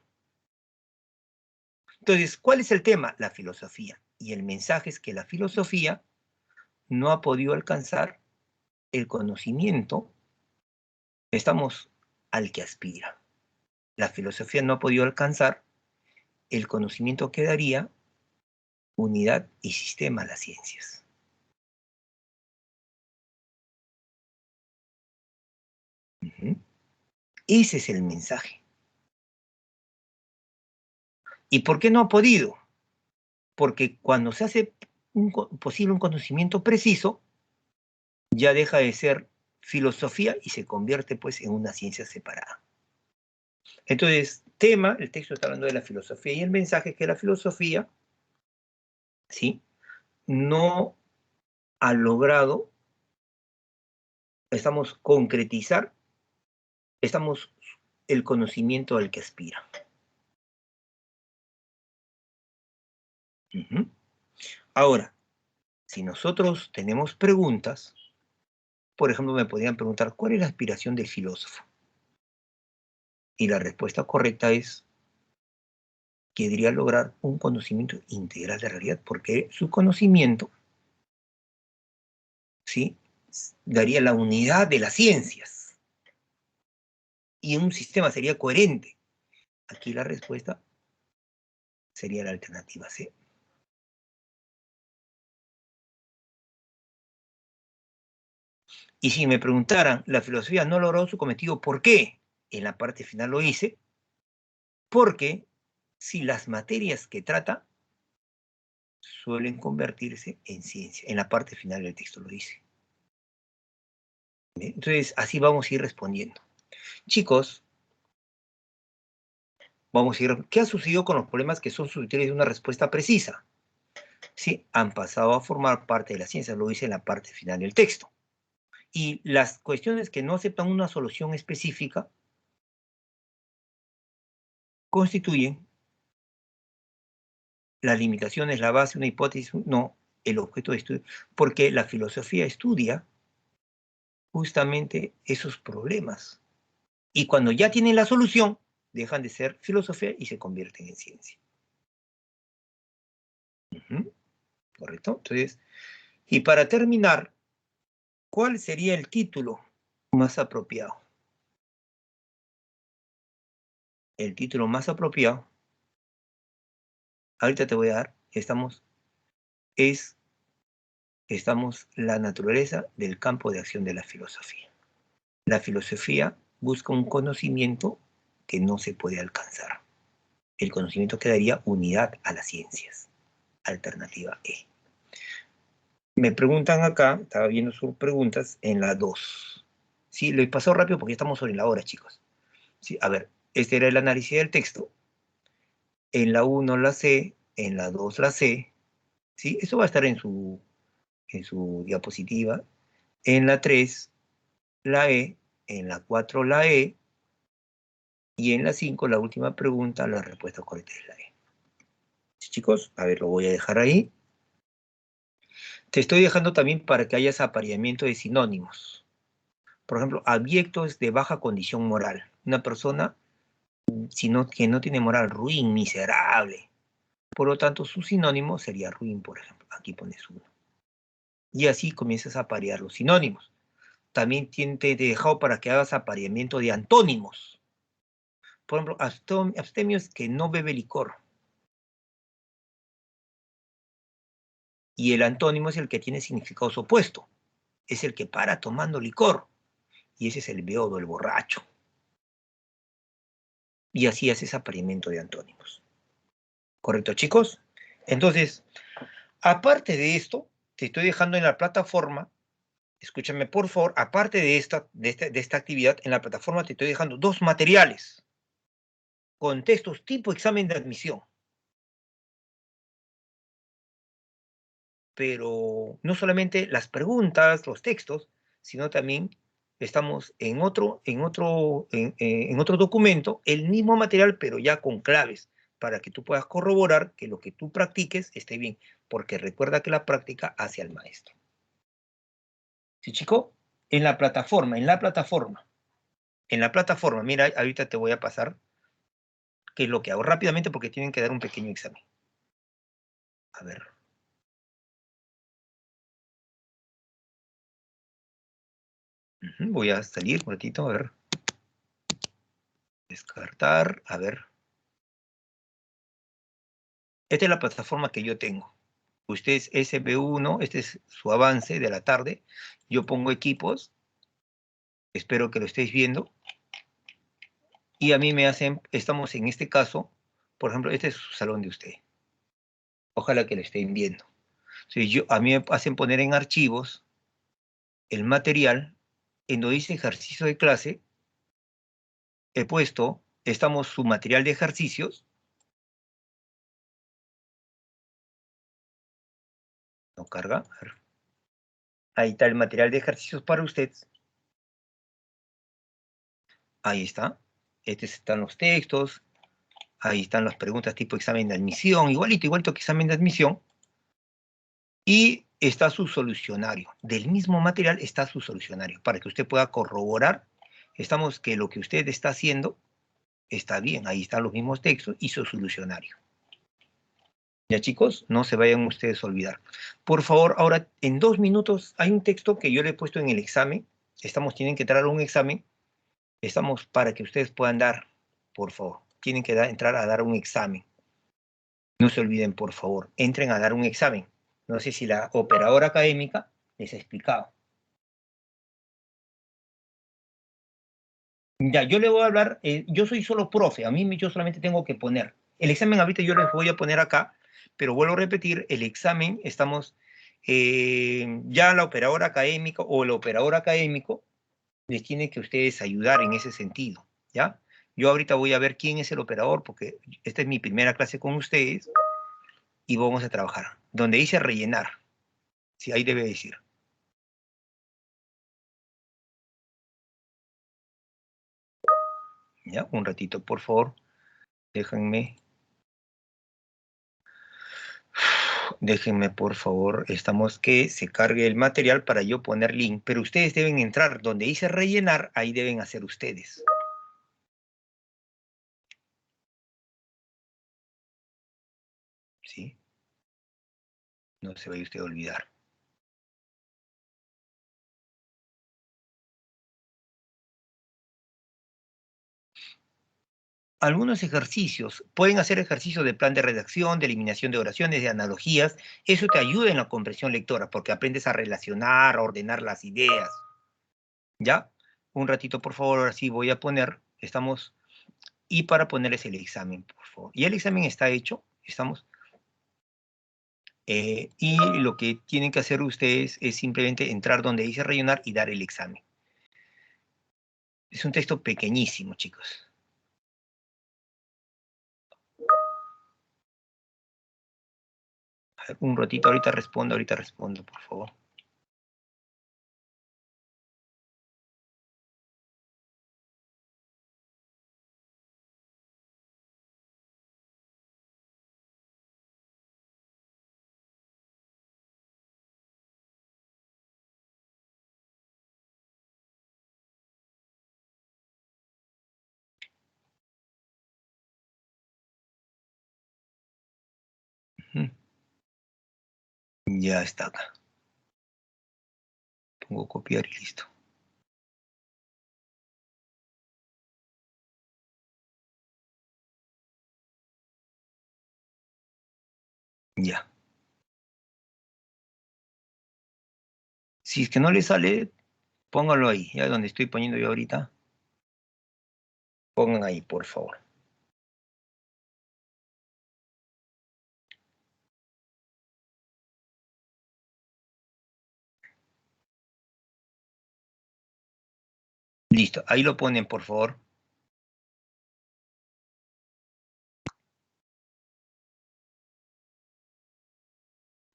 Entonces, ¿cuál es el tema? La filosofía. Y el mensaje es que la filosofía no ha podido alcanzar el conocimiento, al que aspira. La filosofía no ha podido alcanzar el conocimiento que daría unidad y sistema a las ciencias. Ese es el mensaje. ¿Y por qué no ha podido? Porque cuando se hace posible un conocimiento preciso, ya deja de ser filosofía y se convierte pues en una ciencia separada. Entonces, el texto está hablando de la filosofía y el mensaje es que la filosofía, ¿sí?, no ha logrado, concretizar, el conocimiento al que aspira. Ahora, si nosotros tenemos preguntas, por ejemplo, me podrían preguntar, ¿cuál es la aspiración del filósofo? Y la respuesta correcta es, querría lograr un conocimiento integral de la realidad, porque su conocimiento, ¿sí?, daría la unidad de las ciencias y un sistema sería coherente. Aquí la respuesta sería la alternativa C. Y si me preguntaran, la filosofía no logró su cometido, ¿por qué? En la parte final lo hice, porque si las materias que trata suelen convertirse en ciencia. En la parte final del texto lo dice. ¿Bien? Entonces, así vamos a ir respondiendo. Chicos, vamos a ir. ¿Qué ha sucedido con los problemas que son susceptibles de una respuesta precisa? Sí, han pasado a formar parte de la ciencia, lo dice en la parte final del texto. Y las cuestiones que no aceptan una solución específica constituyen las limitaciones, la base, una hipótesis, no, el objeto de estudio, porque la filosofía estudia justamente esos problemas. Y cuando ya tienen la solución, dejan de ser filosofía y se convierten en ciencia. ¿Correcto? Entonces, y para terminar, ¿cuál sería el título más apropiado? El título más apropiado, ahorita te voy a dar, estamos la naturaleza del campo de acción de la filosofía. La filosofía busca un conocimiento que no se puede alcanzar. El conocimiento que daría unidad a las ciencias. Alternativa E. Me preguntan acá, estaba viendo sus preguntas, en la 2. Sí, lo he pasado rápido porque estamos sobre la hora, chicos. Sí, a ver, este era el análisis del texto. En la 1 la C, en la 2 la C. ¿Sí? Eso va a estar en su diapositiva. En la 3 la E, en la 4 la E, y en la 5, la última pregunta, la respuesta correcta es la E. ¿Sí, chicos? A ver, lo voy a dejar ahí. Te estoy dejando también para que hayas apareamiento de sinónimos. Por ejemplo, abyecto es de baja condición moral. Una persona que no tiene moral, ruin, miserable. Por lo tanto, su sinónimo sería ruin, por ejemplo. Aquí pones uno. Y así comienzas a aparear los sinónimos. También te he dejado para que hagas apareamiento de antónimos. Por ejemplo, abstemio es que no bebe licor. Y el antónimo es el que tiene significados opuestos. Es el que para tomando licor. Y ese es el beodo, el borracho. Y así haces apareamiento de antónimos. ¿Correcto, chicos? Entonces, aparte de esto, te estoy dejando en la plataforma, escúchame por favor, aparte de esta actividad, en la plataforma te estoy dejando 2 materiales con textos tipo examen de admisión. Pero no solamente las preguntas, los textos, sino también estamos en otro documento, el mismo material, pero ya con claves, para que tú puedas corroborar que lo que tú practiques esté bien, porque recuerda que la práctica hace al maestro. ¿Sí, chico? En la plataforma, mira, ahorita te voy a pasar qué es lo que hago rápidamente porque tienen que dar un pequeño examen. A ver. Voy a salir un ratito, a ver. Descartar, a ver. Esta es la plataforma que yo tengo. Usted es SB1, este es su avance de la tarde. Yo pongo equipos. Espero que lo estéis viendo. Y a mí me hacen, estamos en este caso, por ejemplo, este es su salón de usted. Ojalá que lo estén viendo. A mí me hacen poner en archivos el material, en donde dice ejercicio de clase, he puesto, estamos su material de ejercicios. No carga. A ver. Ahí está el material de ejercicios para usted. Ahí está. Estos están los textos. Ahí están las preguntas tipo examen de admisión. Igualito que examen de admisión. Y está su solucionario. Del mismo material está su solucionario. Para que usted pueda corroborar, estamos que lo que usted está haciendo está bien. Ahí están los mismos textos y su solucionario. Ya, chicos, no se vayan ustedes a olvidar. Por favor, ahora, en 2 minutos, hay un texto que yo le he puesto en el examen. Tienen que entrar a un examen. Estamos para que ustedes puedan dar, por favor. Tienen que entrar a dar un examen. No se olviden, por favor. Entren a dar un examen. No sé si la operadora académica les ha explicado. Ya, yo le voy a hablar, yo soy solo profe, yo solamente tengo que poner. El examen ahorita yo les voy a poner acá, pero vuelvo a repetir, el examen ya la operadora académica o el operador académico les tiene que ustedes ayudar en ese sentido, ¿ya? Yo ahorita voy a ver quién es el operador, porque esta es mi primera clase con ustedes y vamos a trabajar. Donde dice rellenar, sí, ahí debe decir. ¿Ya? Un ratito, por favor, déjenme. Déjenme, por favor, estamos que se cargue el material para yo poner link, pero ustedes deben entrar donde dice rellenar, ahí deben hacer ustedes. ¿Sí? No se vaya usted a olvidar. Algunos ejercicios, pueden hacer ejercicios de plan de redacción, de eliminación de oraciones, de analogías, eso te ayuda en la comprensión lectora, porque aprendes a relacionar, a ordenar las ideas. ¿Ya? Un ratito, por favor, ahora sí voy a poner, y para ponerles el examen, por favor. Y el examen está hecho, y lo que tienen que hacer ustedes es simplemente entrar donde dice rellenar y dar el examen. Es un texto pequeñísimo, chicos. A ver, un ratito, ahorita respondo, por favor. Ujú. Ya está acá. Pongo copiar y listo. Ya. Si es que no le sale, póngalo ahí, ya donde estoy poniendo yo ahorita. Pongan ahí, por favor. Listo, ahí lo ponen, por favor.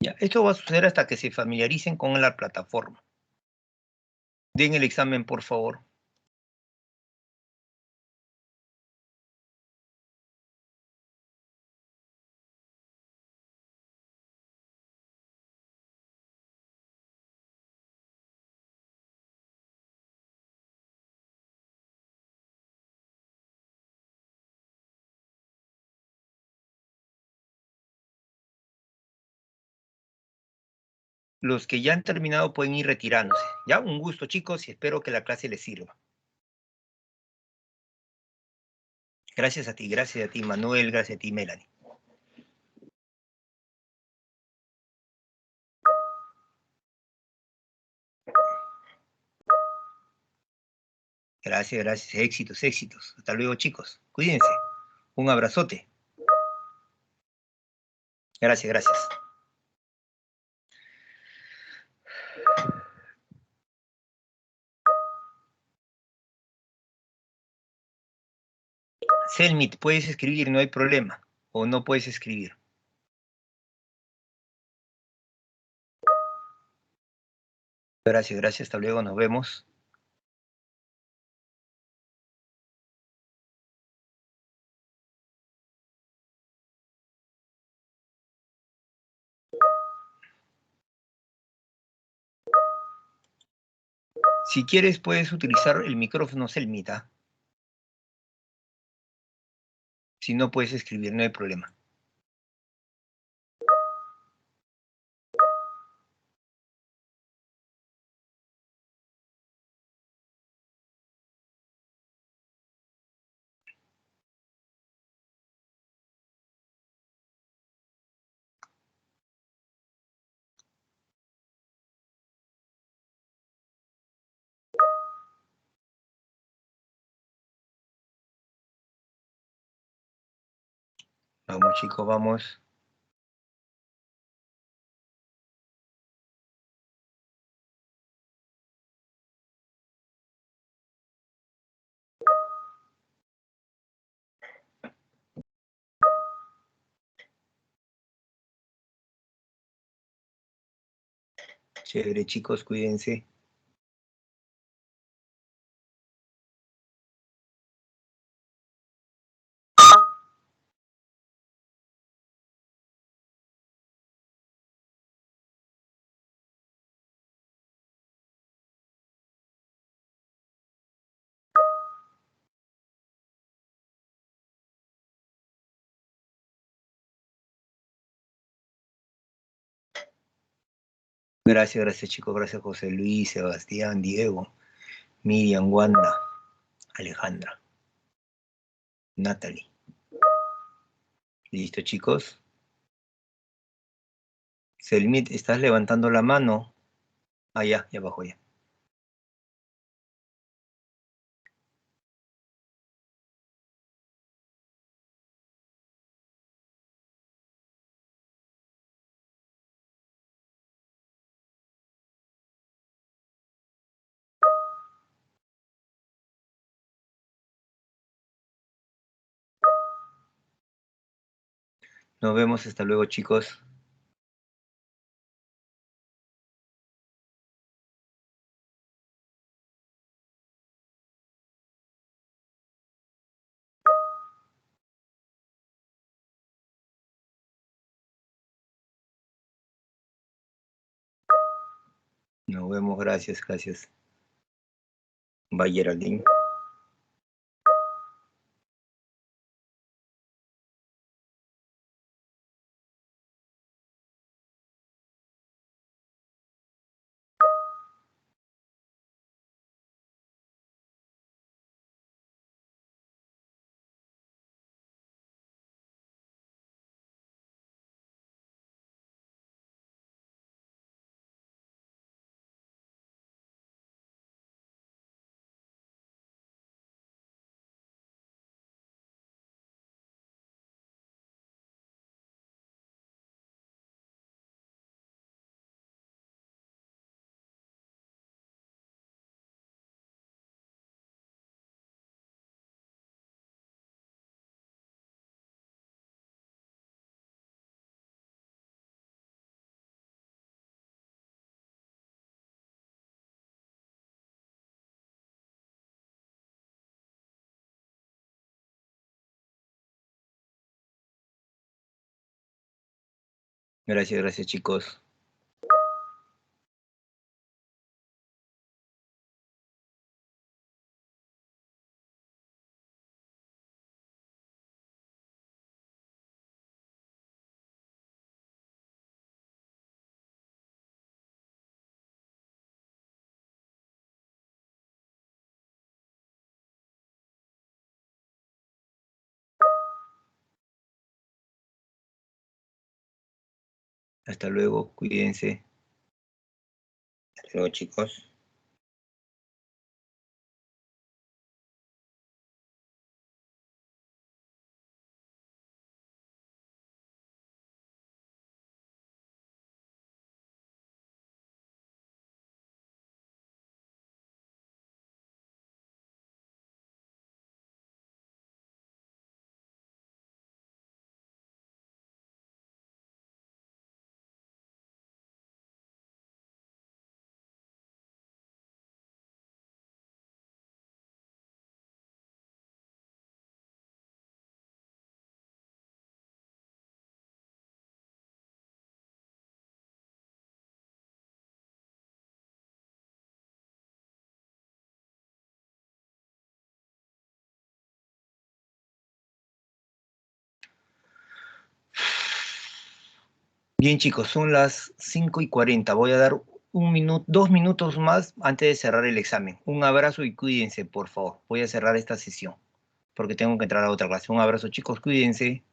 Ya, esto va a suceder hasta que se familiaricen con la plataforma. Den el examen, por favor. Los que ya han terminado pueden ir retirándose. Ya, un gusto, chicos, y espero que la clase les sirva. Gracias a ti, Manuel, gracias a ti, Melanie. Gracias, éxitos. Hasta luego, chicos. Cuídense. Un abrazote. Gracias. Selmit, puedes escribir, no hay problema. O no puedes escribir. Gracias, gracias. Hasta luego, nos vemos. Si quieres, puedes utilizar el micrófono Selmit, ¿ah? Si no puedes escribir, no hay problema. Vamos, chicos, vamos. Chévere, chicos, cuídense. Gracias, gracias, chicos. Gracias, José Luis, Sebastián, Diego, Miriam, Wanda, Alejandra, Natalie. ¿Listo, chicos? Selmit, ¿estás levantando la mano? Ah, ya bajó ya. Nos vemos, hasta luego, chicos. Nos vemos, gracias, gracias. Bye, Geraldine. Gracias, gracias, chicos. Hasta luego, cuídense. Hasta luego, chicos. Bien, chicos, son las 5:40. Voy a dar 1 minuto, 2 minutos más antes de cerrar el examen. Un abrazo y cuídense, por favor. Voy a cerrar esta sesión porque tengo que entrar a otra clase. Un abrazo, chicos, cuídense.